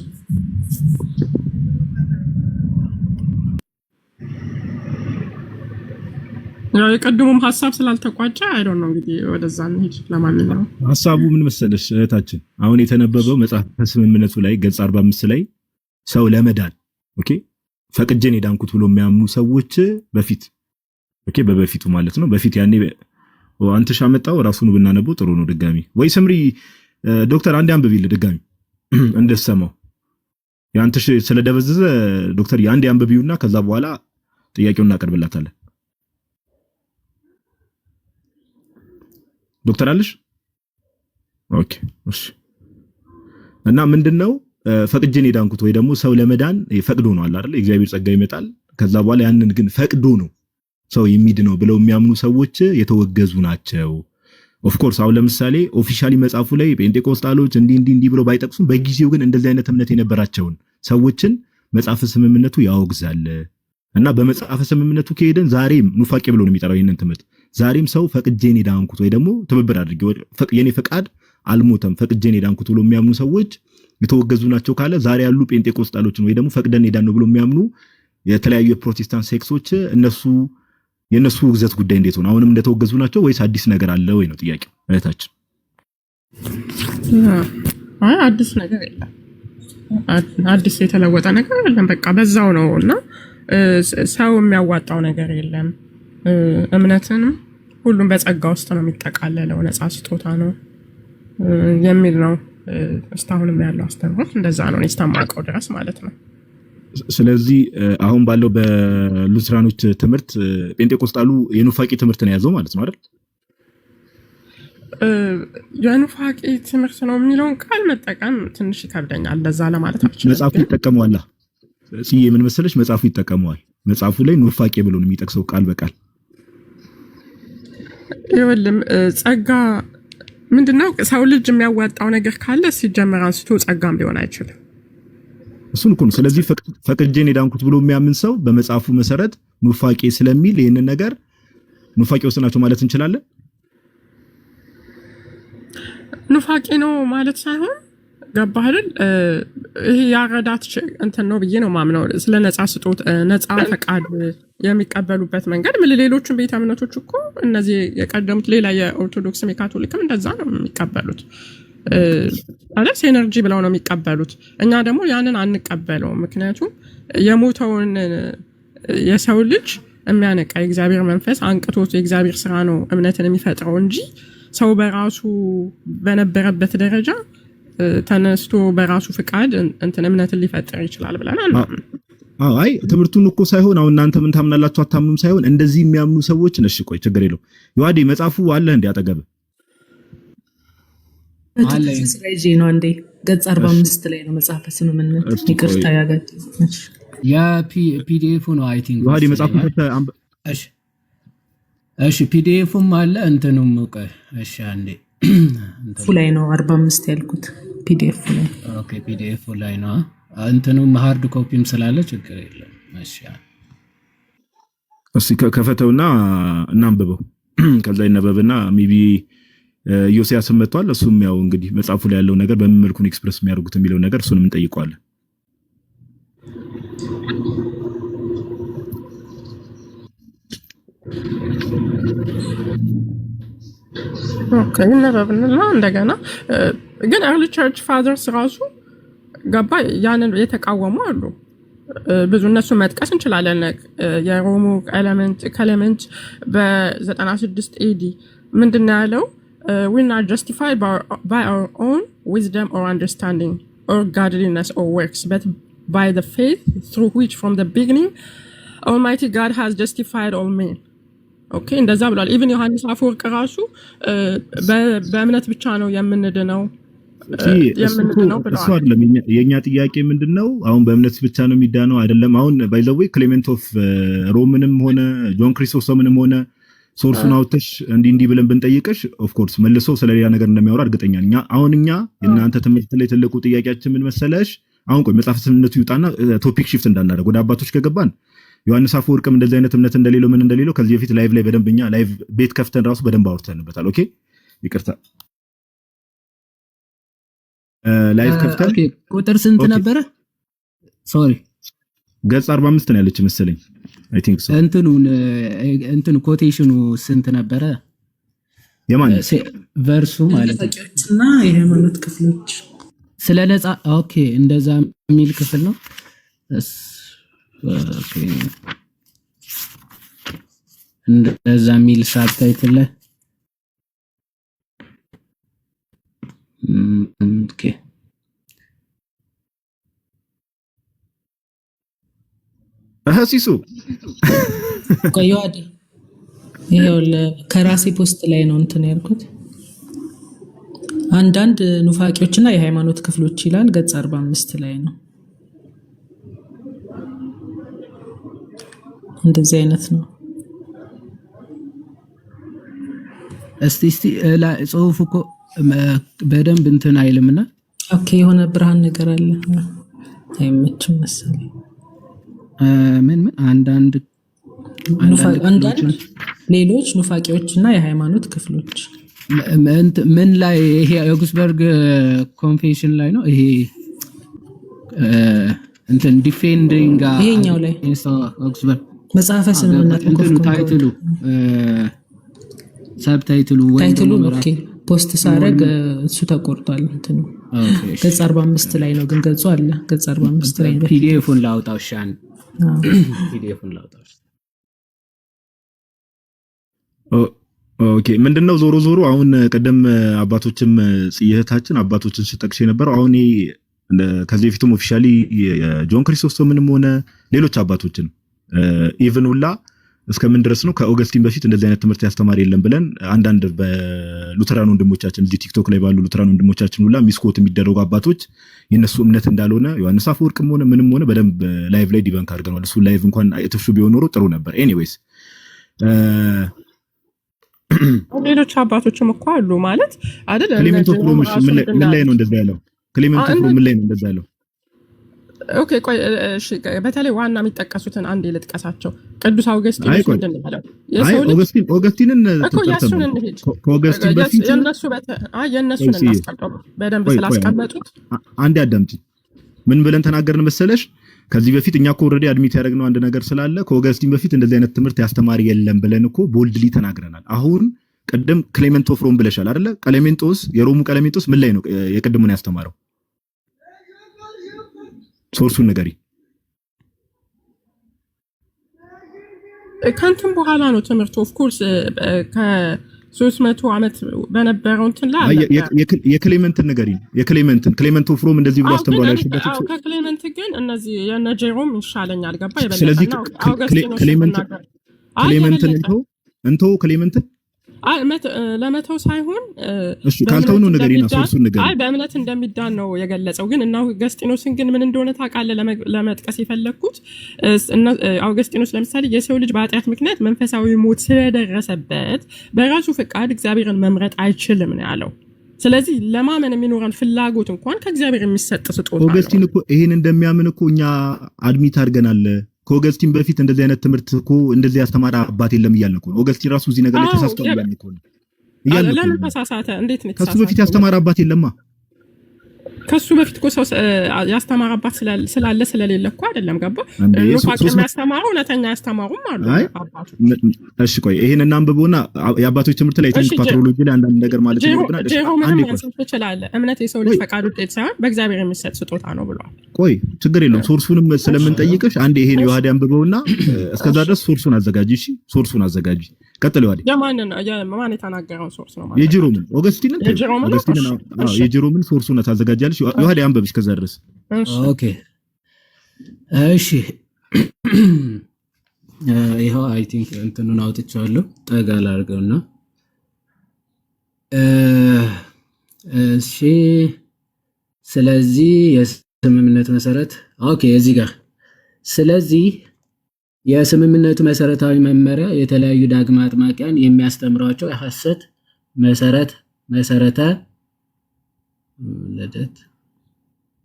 ያው የቀድሞም ሀሳብ ስላልተቋጨ አይዶን ነው እንግዲህ ወደዛ እንሂድ። ለማንኛውም ሀሳቡ ምን መሰለሽ እህታችን፣ አሁን የተነበበው መጽሐፍ ከስምምነቱ ላይ ገጽ 45 ላይ ሰው ለመዳን ፈቅጄን የዳንኩት ብሎ የሚያምኑ ሰዎች በፊት በበፊቱ ማለት ነው። በፊት ያኔ አንተሽ አመጣው ራሱን ብናነበው ጥሩ ነው። ድጋሚ ወይ ስምሪ ዶክተር አንዴ አንብቢል ድጋሚ እንደሰማው ያንተሽ ስለደበዘዘ ዶክተር አንዴ አንብቢውና ከዛ በኋላ ጥያቄውን እናቀርብላታለን። ዶክተር አለሽ? ኦኬ እሺ። እና ምንድነው ፈቅጄን የዳንኩት ወይ ደግሞ ሰው ለመዳን ፈቅዶ ነው አይደል? እግዚአብሔር ጸጋ ይመጣል። ከዛ በኋላ ያንን ግን ፈቅዶ ነው ሰው የሚድነው ብለው የሚያምኑ ሰዎች የተወገዙ ናቸው። ኦፍ ኮርስ አሁን ለምሳሌ ኦፊሻሊ መጽሐፉ ላይ ጴንጤቆስጣሎች እንዲህ ብለው ባይጠቅሱም በጊዜው ግን እንደዚህ አይነት እምነት የነበራቸውን ሰዎችን መጽሐፈ ስምምነቱ ያወግዛል። እና በመጽሐፈ ስምምነቱ ከሄደን ዛሬም ኑፋቄ ብሎ ነው የሚጠራው ይሄንን ትምህርት። ዛሬም ሰው ፈቅጄን የዳንኩት ወይ ደግሞ ትብብር አድርጌ የኔ ፈቃድ አልሞተም ፈቅጄን የዳንኩት ብሎ የሚያምኑ ሰዎች የተወገዙ ናቸው ካለ ዛሬ ያሉ ጴንጤቆስጣሎችን ወይ ደግሞ ፈቅደን የዳን ነው ብሎ የሚያምኑ የተለያዩ የፕሮቴስታንት ሴክሶች የነሱ ውግዘት ጉዳይ እንዴት ሆነ? አሁንም እንደተወገዙ ናቸው ወይስ አዲስ ነገር አለ ወይ ነው ጥያቄው እህታችን። አዲስ ነገር የለም፣ አዲስ የተለወጠ ነገር የለም። በቃ በዛው ነው እና ሰው የሚያዋጣው ነገር የለም። እምነትንም ሁሉም በጸጋ ውስጥ ነው የሚጠቃለለው፣ ነፃ ስጦታ ነው የሚል ነው እስካሁንም ያለው አስተምህሮት። እንደዛ ነው እስከማውቀው ድረስ ማለት ነው። ስለዚህ አሁን ባለው በሉትራኖች ትምህርት ጴንጤቆስጣሉ የኑፋቄ ትምህርት ነው ያዘው ማለት ነው አይደል? የኑፋቄ ትምህርት ነው የሚለውን ቃል መጠቀም ትንሽ ይከብደኛል። እንደዛ ለማለት አልችልም። መጽሐፉ ይጠቀመዋል። ጽዬ ምን መሰለሽ መጽሐፉ ይጠቀመዋል። መጽሐፉ ላይ ኑፋቄ ብሎ ነው የሚጠቅሰው ቃል በቃል። ይኸውልህ ጸጋ ምንድነው? ሰው ልጅ የሚያዋጣው ነገር ካለ ሲጀመር አንስቶ ጸጋም ሊሆን አይችልም። እሱን እኮ ነው። ስለዚህ ፈቅጄን የዳንኩት ብሎ የሚያምን ሰው በመጽሐፉ መሰረት ኑፋቄ ስለሚል ይህንን ነገር ኑፋቄ ወስናቸው ማለት እንችላለን። ኑፋቄ ነው ማለት ሳይሆን ገባህ አይደል? ይሄ ያረዳት እንትን ነው ብዬ ነው ማምነው። ስለ ነፃ ስጦት ነፃ ፈቃድ የሚቀበሉበት መንገድ ሌሎቹን ቤተ እምነቶች እኮ እነዚህ የቀደሙት ሌላ የኦርቶዶክስም የካቶሊክም እንደዛ ነው የሚቀበሉት ማለት ኤነርጂ ብለው ነው የሚቀበሉት። እኛ ደግሞ ያንን አንቀበለው። ምክንያቱም የሞተውን የሰው ልጅ የሚያነቃ የእግዚአብሔር መንፈስ አንቅቶት የእግዚአብሔር ስራ ነው እምነትን የሚፈጥረው እንጂ ሰው በራሱ በነበረበት ደረጃ ተነስቶ በራሱ ፍቃድ እንትን እምነትን ሊፈጥር ይችላል ብለናል። አይ ትምህርቱን እኮ ሳይሆን አሁን እናንተ ምን ታምናላችሁ አታምኑም ሳይሆን እንደዚህ የሚያምኑ ሰዎች ነሽ። ቆይ ችግር የለው። ዮሐዴ መጽሐፉ አለ እንዴ አጠገብ አለ ነው እንዴ? ገጽ 45 ላይ ነው መጽሐፈ ስምምነት። ይቅርታ ያጋጭ የፒዲኤፉ ነው አይ ቲንክ ዮሐዴ መጽሐፉ እሺ ፒዲኤፉም አለ እንትኑም እሺ አንዴ ላይ ነው 45 ያልኩት ፒዲኤፍ ላይ። ኦኬ ፒዲኤፍ ላይ ነው እንትኑም ሃርድ ኮፒም ስላለ ችግር የለም። እሺ ከፈተውና እናንብበው። ከዛ ይነበብና ሜቢ ዮሴያስም መጥቷል። እሱም ያው እንግዲህ መጽሐፉ ላይ ያለው ነገር በምን መልኩ ኤክስፕረስ የሚያደርጉት የሚለው ነገር እሱንም እንጠይቀዋለን። ኦኬ ይነበብና እንደገና ግን ኤርሊ ቸርች ፋዘርስ ራሱ ገባ ያንን የተቃወሙ አሉ። ብዙ እነሱ መጥቀስ እንችላለን። የሮሙ ኤሌመንት በ96 ኤዲ ምንድነው ያለው? we not justified by our own wisdom or understanding or godliness or works, but by the faith through which from the beginning Almighty God has justified all men. ኦኬ እንደዛ ብሏል። ኢቭን ዮሐንስ አፈወርቅ ራሱ በእምነት ብቻ ነው የምንድነው እሱ አይደለም የኛ ጥያቄ ምንድነው? አሁን በእምነት ብቻ ነው የሚዳነው አይደለም። አሁን ባይ ዘ ዌይ ክሌመንት ኦፍ ሮምንም ሆነ ጆን ክሪስቶስተምንም ሆነ ሶርሱን አውጥተሽ እንዲህ ብለን ብንጠይቅሽ ኦፍ ኮርስ መልሶ ስለሌላ ነገር እንደሚያወራ እርግጠኛ ነኝ። አሁን እኛ እናንተ ትምህርት ላይ ትልቁ ጥያቄያችን ምን መሰለሽ? አሁን ቆይ መጽሐፍ ስምምነቱ ይውጣና ቶፒክ ሺፍት እንዳናደርግ ወደ አባቶች ከገባን ዮሐንስ አፈወርቅም እንደዚህ አይነት እምነት እንደሌለው ምን እንደሌለው ከዚህ በፊት ላይቭ ላይ በደንብ እኛ ላይቭ ቤት ከፍተን ራሱ በደንብ አውርተንበታል። ኦኬ ይቅርታ ላይቭ ከፍተን ቁጥር ስንት ነበረ? ሶሪ ገጽ 45 ነው ያለች መሰለኝ። አይ ቲንክ ሶ እንትኑ ኮቴሽኑ ስንት ነበረ? የማን ቨርሱ ማለት ነው እና የሃይማኖት ክፍሎች ስለ ነፃ ኦኬ እንደዛ የሚል ክፍል ነው። ኦኬ እንደዛ የሚል ሳብታይትል ላይ ኦኬ ሲሱ ቆይዋዲ ይሄው ከራሴ ፖስት ላይ ነው እንትን ያልኩት። አንዳንድ ኑፋቂዎችና የሃይማኖት ክፍሎች ይላል ገጽ 45 ላይ ነው። እንደዚህ አይነት ነው። እስቲ ጽሁፉ እኮ በደንብ እንትን አይልምና ኦኬ የሆነ ብርሃን ነገር አለ አይመችም መሰለኝ። ምን አንዳንድ ሌሎች ኑፋቂዎችና የሃይማኖት ክፍሎች ምን ላይ ይሄ ኦግስበርግ ኮንፌሽን ላይ ነው ይሄ እንትን ዲፌንዲንግ ይሄኛው ላይ ኦግስበርግ መጽሐፈ ስምምነት ታይትሉ ሰብታይትሉ ኦኬ ፖስት ሳረግ እሱ ተቆርጧል። እንትን ገጽ 45 ላይ ነው ግን ገጹ አለ። ገጽ 45 ላይ ነው። ፒዲኤፉን ላውጣው ሻን ፒዲኤፉን ላውጣው። ኦኬ ምንድነው ዞሮ አሁን ቀደም አባቶችም ጽየታችን አባቶችን ሲጠቅሽ የነበረው አሁን ከዚህ በፊትም ኦፊሻሊ ጆን ክሪስቶስተምንም ሆነ ሌሎች አባቶችን ኢቭን ሁላ እስከምን ድረስ ነው ከኦገስቲን በፊት እንደዚህ አይነት ትምህርት ያስተማር የለም ብለን አንዳንድ በሉተራን ወንድሞቻችን እዚህ ቲክቶክ ላይ ባሉ ሉተራን ወንድሞቻችን ሁላ ሚስኮት የሚደረጉ አባቶች የነሱ እምነት እንዳልሆነ ዮሐንስ አፈወርቅም ሆነ ምንም ሆነ በደንብ ላይቭ ላይ ዲበንክ አድርገናል። እሱ ላይቭ እንኳን አይተሹ ቢሆን ኖሮ ጥሩ ነበር። ኤኒዌይስ ሌሎች አባቶችም እኮ አሉ ማለት አይደል? ክሌመንት ኦፍ ሮም ምን ላይ ነው እንደዛ ያለው? ክሌመንት ኦፍ ሮም ምን ላይ ነው እንደዛ ያለው? ኦኬ ቆይ እሺ፣ በተለይ ዋና የሚጠቀሱትን አንድ ልጥቀሳቸው። ቅዱስ አውገስጢኖስ ምንድን ነው ያለው? ኦገስቲንን እኮ ያሱን እንሂድ። ከኦገስቲን በፊት የነሱን እናስቀምጠው በደንብ ስላስቀመጡት አንዴ አዳምጪ። ምን ብለን ተናገርን መሰለሽ? ከዚህ በፊት እኛ እኮ ኦልሬዲ አድሚት ያደረግነው አንድ ነገር ስላለ ከኦገስቲን በፊት እንደዚህ አይነት ትምህርት ያስተማሪ የለም ብለን እኮ ቦልድሊ ተናግረናል። አሁን ቅድም ክሌመንት ኦፍ ሮም ብለሻል አይደለ? ቀሌሜንጦስ የሮሙ ቀሌሜንጦስ ምን ላይ ነው የቅድሙን ያስተማረው? ሶርሱን ንገሪ። ከንቱም በኋላ ነው ትምህርቱ ኦፍ ኮርስ ከ300 ዓመት በነበረው እንትን ላይ የክሌመንትን ንገሪ። ክሌመንት ኦፍ ሮም እንደዚህ ብሎ አስተምሯል ያልሽበት እኮ ከክሌመንት ግን እነዚህ የነ ጄሮም ይሻለኛል ገባ ይበለጣ። ስለዚህ ክሌመንትን እንተው ክሌመንትን ለመተው ሳይሆን እሺ ካልተው ነው ንገሪና ሶርሱን ንገሪ። በእምነት እንደሚዳን ነው የገለጸው። ግን እና አውገስጢኖስን ግን ምን እንደሆነ ታውቃለህ? ለመጥቀስ የፈለኩት አውገስጢኖስ ለምሳሌ የሰው ልጅ በኃጢአት ምክንያት መንፈሳዊ ሞት ስለደረሰበት በራሱ ፈቃድ እግዚአብሔርን መምረጥ አይችልም ነው ያለው። ስለዚህ ለማመን የሚኖረን ፍላጎት እንኳን ከእግዚአብሔር የሚሰጥ ስጦታ ነው። አውገስጢን እኮ ይሄን እንደሚያምን እኮ እኛ አድሚት አድርገናል። ከኦገስቲን በፊት እንደዚህ አይነት ትምህርት እኮ እንደዚህ ያስተማረ አባት የለም እያልን እኮ ነው። ኦገስቲን ራሱ እዚህ ነገር ላይ ተሳስቷል እያልን እኮ ነው። ለምን ተሳሳተ? እንዴት ነው? ከሱ በፊት ያስተማረ አባት የለማ። ከሱ በፊት እኮ ሰው ያስተማረ አባት ስላለ ስለሌለ እኮ አይደለም። ገባ? ኑፋቄ የሚያስተማሩ እውነተኛ ያስተማሩም አሉ አባቶች። እሺ ቆይ ይሄን እናንብበውና የአባቶች ትምህርት ላይ ትንሽ ፓትሮሎጂ ላይ አንዳንድ ነገር ማለት ነው ብለናል። አንዴ ማንሳት ትችላለህ። እምነት የሰው ልጅ ፈቃድ ውጤት ሳይሆን በእግዚአብሔር የሚሰጥ ስጦታ ነው ብሏል። ቆይ ችግር የለውም። ሶርሱንም ስለምንጠይቅሽ አንዴ ይሄን ዮሐዴ አንብበውና እስከዛ ድረስ ሶርሱን አዘጋጂ። እሺ ሶርሱን አዘጋጂ። ቀጥል ዮሐዴ። የማን የተናገረውን ሶርስ ነው ማለት? የጅሮምን የጅሮምን ሶርሱን ታዘጋጃለሽ። ዮሐዴ አንብበሽ ከዛ ድረስ። ኦኬ እሺ ይኸው አይ ቲንክ እንትኑን አውጥቻለሁ። ጠጋ ላድርገውና እሺ። ስለዚህ የስምምነት መሰረት ኦኬ፣ እዚህ ጋር ስለዚህ የስምምነቱ መሰረታዊ መመሪያ የተለያዩ ዳግም አጥማቂያን የሚያስተምሯቸው የሐሰት መሰረተ ልደት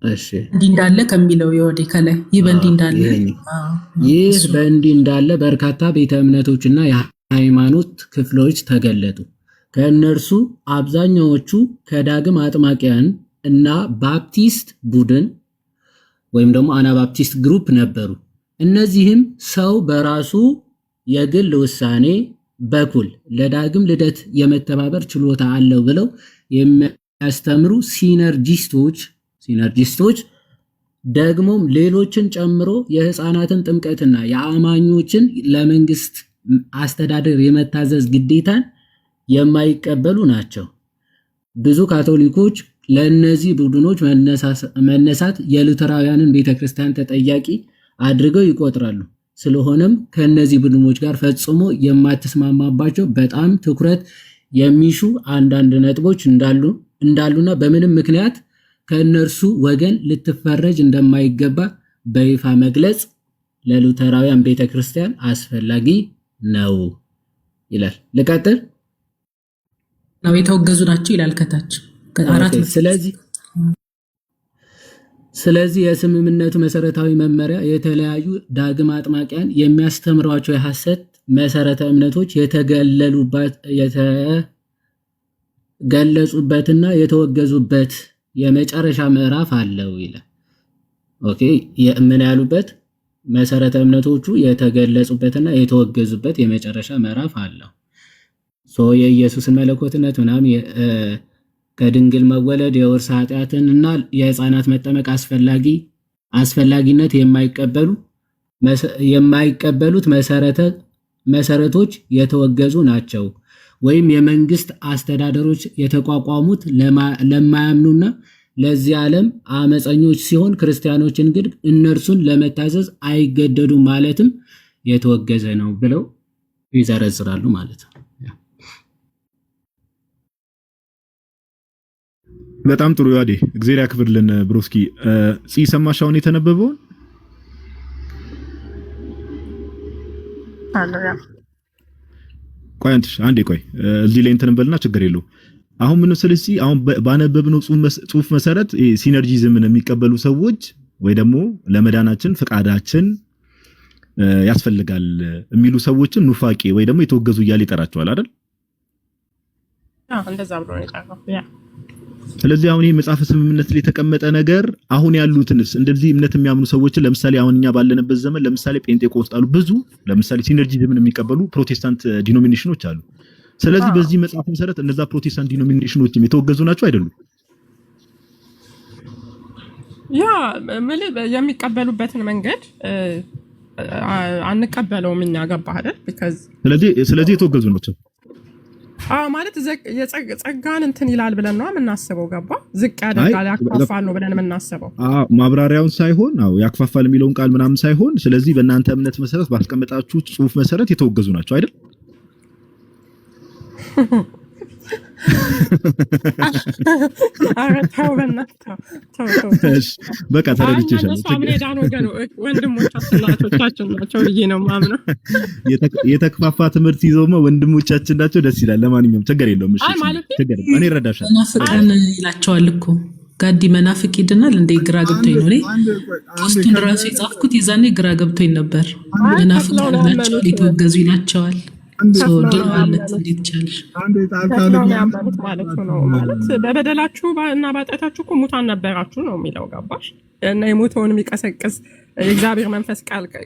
እሺ እንዲህ እንዳለ ከሚለው የወዴ ከላይ ይህ በእንዲህ እንዳለ ይህ በእንዲህ እንዳለ በርካታ ቤተ እምነቶችና የሃይማኖት ክፍሎች ተገለጡ። ከእነርሱ አብዛኛዎቹ ከዳግም አጥማቂያን እና ባፕቲስት ቡድን ወይም ደግሞ አናባፕቲስት ግሩፕ ነበሩ። እነዚህም ሰው በራሱ የግል ውሳኔ በኩል ለዳግም ልደት የመተባበር ችሎታ አለው ብለው የሚያስተምሩ ሲነርጂስቶች ደግሞም ሌሎችን ጨምሮ የህፃናትን ጥምቀትና የአማኞችን ለመንግስት አስተዳደር የመታዘዝ ግዴታን የማይቀበሉ ናቸው። ብዙ ካቶሊኮች ለእነዚህ ቡድኖች መነሳት የሉተራውያንን ቤተክርስቲያን ተጠያቂ አድርገው ይቆጥራሉ። ስለሆነም ከእነዚህ ቡድኖች ጋር ፈጽሞ የማትስማማባቸው በጣም ትኩረት የሚሹ አንዳንድ ነጥቦች እንዳሉና በምንም ምክንያት ከእነርሱ ወገን ልትፈረጅ እንደማይገባ በይፋ መግለጽ ለሉተራውያን ቤተክርስቲያን አስፈላጊ ነው ይላል። ልቀጥል ነው የተወገዙ ናቸው ይላል ከታች ከአራት። ስለዚህ የስምምነቱ መሰረታዊ መመሪያ የተለያዩ ዳግም አጥማቂያን የሚያስተምሯቸው የሐሰት መሰረተ እምነቶች የተገለጹበትና የተወገዙበት የመጨረሻ ምዕራፍ አለው ይላል። ኦኬ፣ ምን ያሉበት መሰረተ እምነቶቹ የተገለጹበትና የተወገዙበት የመጨረሻ ምዕራፍ አለው። የኢየሱስን መለኮትነት ምናምን ከድንግል መወለድ የውርስ ኃጢአትን እና የህፃናት መጠመቅ አስፈላጊነት የማይቀበሉት መሰረቶች የተወገዙ ናቸው። ወይም የመንግስት አስተዳደሮች የተቋቋሙት ለማያምኑና ለዚህ ዓለም አመፀኞች ሲሆን ክርስቲያኖችን ግን እነርሱን ለመታዘዝ አይገደዱም ማለትም የተወገዘ ነው ብለው ይዘረዝራሉ ማለት ነው። በጣም ጥሩ ያዴ እግዚአብሔር ያክብርልን። ብሮስኪ ሰማሽ አሁን የተነበበውን? ቆይ አንዴ ቆይ እዚህ ላይ እንትን እንበልና ችግር የለው። አሁን ምን ስለዚህ አሁን ባነበብነው ጽሁፍ መሰረት ሲነርጂዝምን የሚቀበሉ ሰዎች ወይ ደግሞ ለመዳናችን ፍቃዳችን ያስፈልጋል የሚሉ ሰዎችን ኑፋቄ ወይ ደግሞ የተወገዙ እያለ ይጠራቸዋል አይደል? እንደዛ ብሎ ነው የጠራው። ስለዚህ አሁን ይሄ መጽሐፈ ስምምነት ላይ የተቀመጠ ነገር አሁን ያሉትንስ እንደዚህ እምነት የሚያምኑ ሰዎችን ለምሳሌ አሁን እኛ ባለንበት ዘመን ለምሳሌ ጴንጤቆስጣሉ ብዙ ለምሳሌ ሲነርጂዝምን የሚቀበሉ ፕሮቴስታንት ዲኖሚኔሽኖች አሉ። ስለዚህ በዚህ መጽሐፍ መሰረት እነዛ ፕሮቴስታንት ዲኖሚኔሽኖችም የተወገዙ ናቸው አይደሉም? ያ የሚቀበሉበትን መንገድ አንቀበለውም እኛ ገባህ አይደል? ስለዚህ የተወገዙ ናቸው ማለት ጸጋን እንትን ይላል ብለን ነው የምናስበው። ገባ ዝቅ ያደርጋል ያክፋፋል ነው ብለን የምናስበው። ማብራሪያውን ሳይሆን ያክፋፋል የሚለውን ቃል ምናምን ሳይሆን፣ ስለዚህ በእናንተ እምነት መሰረት ባስቀመጣችሁ ጽሁፍ መሰረት የተወገዙ ናቸው አይደል? አረታው በቃ ተረድቼሻለሁ። ወንድሞቻችን ናቸው ብዬ ነው የማምነው። የተክፋፋ ትምህርት ይዘውማ ወንድሞቻችን ናቸው። ደስ ይላል። ለማንኛውም ችግር የለውም። እሺ እኔ እረዳሻለሁ። መናፍቃን ይላቸዋል እኮ ጋዲ መናፍቅ ይድናል እንደ ግራ ገብቶኝ ነው። እኔ ፖስቱን ራሱ የጻፍኩት የዛኔ ግራ ገብቶኝ ነበር። መናፍቃን ናቸው ሊተወገዙ ይላቸዋል። በበደላችሁ እና ባጣታችሁ እኮ ሙታን ነበራችሁ ነው የሚለው። ገባሽ? እና የሞተውን የሚቀሰቅስ የእግዚአብሔር መንፈስ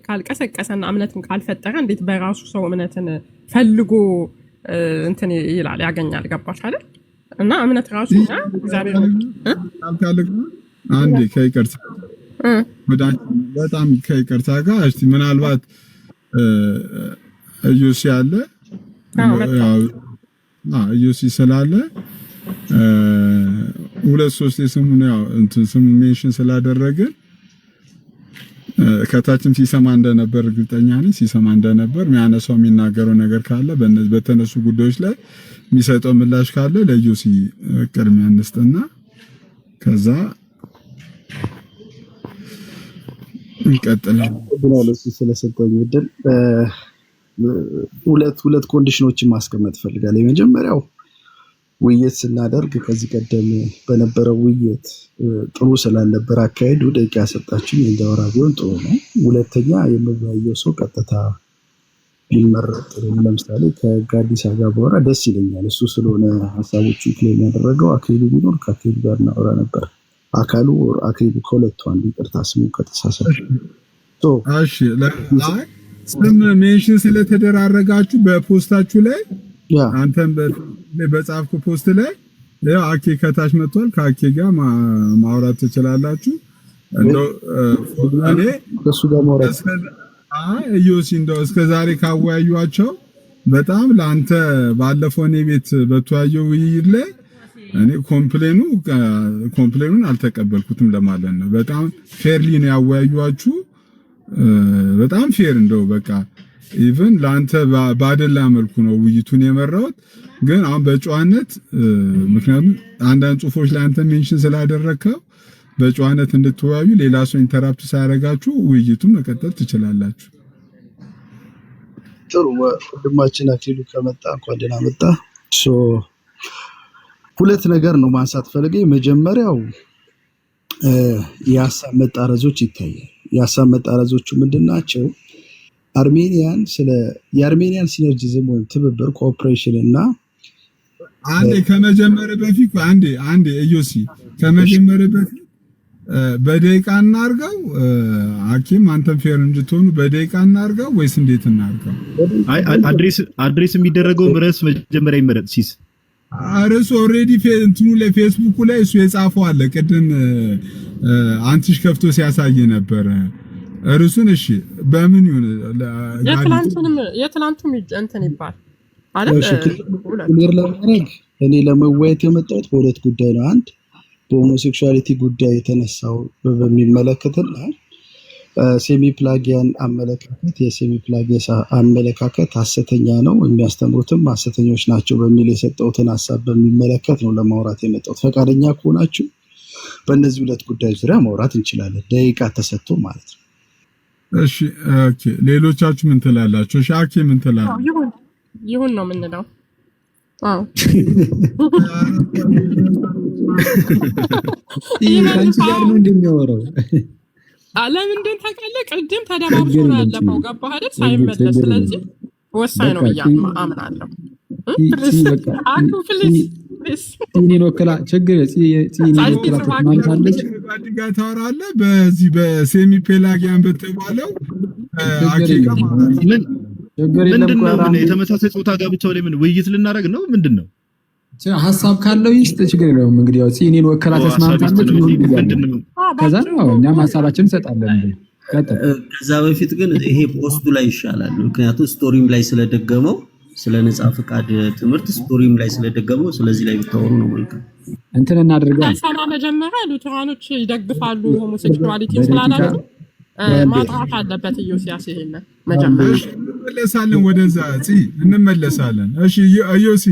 ካልቀሰቀሰና እምነትን ካልፈጠረ እንዴት በራሱ ሰው እምነትን ፈልጎ እንትን ይላል ያገኛል? ገባሽ አይደል? እና እምነት ራሱ እግዚአብሔር አንዴ ከይቅርታ በጣም ከይቅርታ ጋር እስቲ ምናልባት ኢየሱስ ያለ ኢየሱስ ስላለ ሁለት ሶስት የስሙን ስሙ ሜንሽን ስላደረገ ከታችም ሲሰማ እንደነበር እርግጠኛ ነኝ። ሲሰማ እንደነበር የሚያነሳው የሚናገረው ነገር ካለ በተነሱ ጉዳዮች ላይ የሚሰጠው ምላሽ ካለ ለዮሲ ቅድሚያ እንስጥና ከዛ እንቀጥላለን። ብላለች ስለሰጠኝ እድል ሁለት ኮንዲሽኖችን ማስቀመጥ ፈልጋለሁ። የመጀመሪያው ውይይት ስናደርግ ከዚህ ቀደም በነበረው ውይይት ጥሩ ስላልነበር አካሄዱ ደቂቃ ያሰጣችሁ እንዳወራ ቢሆን ጥሩ ነው። ሁለተኛ የምወያየው ሰው ቀጥታ ቢመረጥ ለምሳሌ ከጋዲሳ ጋር ባወራ ደስ ይለኛል። እሱ ስለሆነ ሀሳቦቹ ክሌም ያደረገው አክሊሉ ቢኖር ከአክሊሉ ጋር እናወራ ነበር። አካሉ አክሊሉ ከሁለቱ አንዱ ይቅርታ ስሙ ከተሳሳተ እሺ ስም ሜንሽን ስለተደራረጋችሁ በፖስታችሁ ላይ አንተም በጻፍኩ ፖስት ላይ ያው አኬ ከታች መጥቷል። ከአኬ ጋር ማውራት ትችላላችሁ። እንደው እኔ ከሱ ጋር ማውራት ዮሲ እንደው እስከዛሬ ካወያዩአቸው በጣም ለአንተ ባለፈው እኔ ቤት በተወያየው ውይይት ላይ እኔ ኮምፕሌኑን አልተቀበልኩትም ለማለት ነው። በጣም ፌርሊ ነው ያወያዩአችሁ። በጣም ፌር እንደው በቃ ኢቭን ላንተ ባደላ መልኩ ነው ውይይቱን የመራሁት። ግን አሁን በጨዋነት ምክንያቱም አንዳንድ ጽሁፎች ላይ አንተ ሜንሽን ስላደረከው በጨዋነት እንድትወያዩ ሌላ ሰው ኢንተራፕት ሳያደርጋችሁ ውይይቱን መቀጠል ትችላላችሁ። ጥሩ ወንድማችን አክሊሉ ከመጣ እንኳን ደህና መጣ። ሁለት ነገር ነው ማንሳት ፈልገኝ። መጀመሪያው የሀሳብ መጣረዞች ይታያል። የሀሳብ መጣረዞቹ ምንድናቸው? የአርሜኒያን ሲነርጂዝም ወይም ትብብር ኮኦፕሬሽን እና ከመጀመሪያ በፊት ዮሲ ከመጀመሪያ በፊት በደቂቃ እናርገው። ሐኪም አንተም ፌር እንድትሆኑ በደቂቃ እናርገው ወይስ እንዴት እናርገው? አድሬስ የሚደረገው ርዕስ መጀመሪያ ይመረጥ። ሲስ ርዕሱ ኦልሬዲ እንትኑ ላይ ፌስቡክ ላይ እሱ የጻፈው አለ። ቅድም አንትሽ ከፍቶ ሲያሳይ ነበር ርዕሱን። እሺ በምን ይሁን? የትላንቱም እንትን ይባል አይደል? ክሊር ለማድረግ እኔ ለመወያየት የመጣሁት በሁለት ጉዳይ ነው። አንድ በሆሞሴክሹዋሊቲ ጉዳይ የተነሳው በሚመለከትና ሴሚ ፕላጊያን አመለካከት የሴሚ ፕላጊያ አመለካከት ሐሰተኛ ነው፣ የሚያስተምሩትም ሐሰተኞች ናቸው በሚል የሰጠሁትን ሐሳብ በሚመለከት ነው ለማውራት የመጣሁት። ፈቃደኛ ከሆናችሁ በእነዚህ ሁለት ጉዳዮች ዙሪያ ማውራት እንችላለን፣ ደቂቃ ተሰጥቶ ማለት ነው። እሺ ኦኬ። ሌሎቻችሁ ምን ትላላችሁ? እሺ አኬ ምን ትላለህ? ይሁን ነው የምንለው። አዎ ከአንቺ ጋር ነው እንደሚያወራው። ለምንድን ታውቃለህ? ቅድም ተደባብሶ ነው ያለፈው። ገባህ አይደል? ሳይመለስ። ስለዚህ ወሳኝ ነው ብዬ አምናለሁ። አንዱ ፕሊዝ እኔን ወክላ ችግር እኔን ወክላ ትማልታለች። ጋዲጋ ታወራለህ በዚህ በሴሚ ፔላጊያን በተባለው አኬጋ ምን ምንድነው? የተመሳሳይ ጾታ ጋብቻው ላይ ምን ውይይት ልናደርግ ነው? ምንድነው ሀሳብ ካለው ይስጥ፣ ችግር የለውም። እንግዲህ ያው እኔን ወክላ ተስማምታለች። ከዛ ነው እኛም ሀሳባችንን እንሰጣለን። ከዛ በፊት ግን ይሄ ፖስቱ ላይ ይሻላል። ምክንያቱም ስቶሪም ላይ ስለደገመው ስለ ነጻ ፍቃድ ትምህርት ስቶሪም ላይ ስለደገመው ስለዚህ ላይ ብታወሩ ነው መልካም። እንትን እናደርጋለን። ሰማ መጀመሪያ ሉተራኖች ይደግፋሉ ሆሞሴክሹዋሊቲ ስላላሉ ማጥራት አለበት። ኢዮስያስ ይሄን መጀመሪያ እንመለሳለን፣ ወደዛ እንመለሳለን። እሺ ኢዮሲ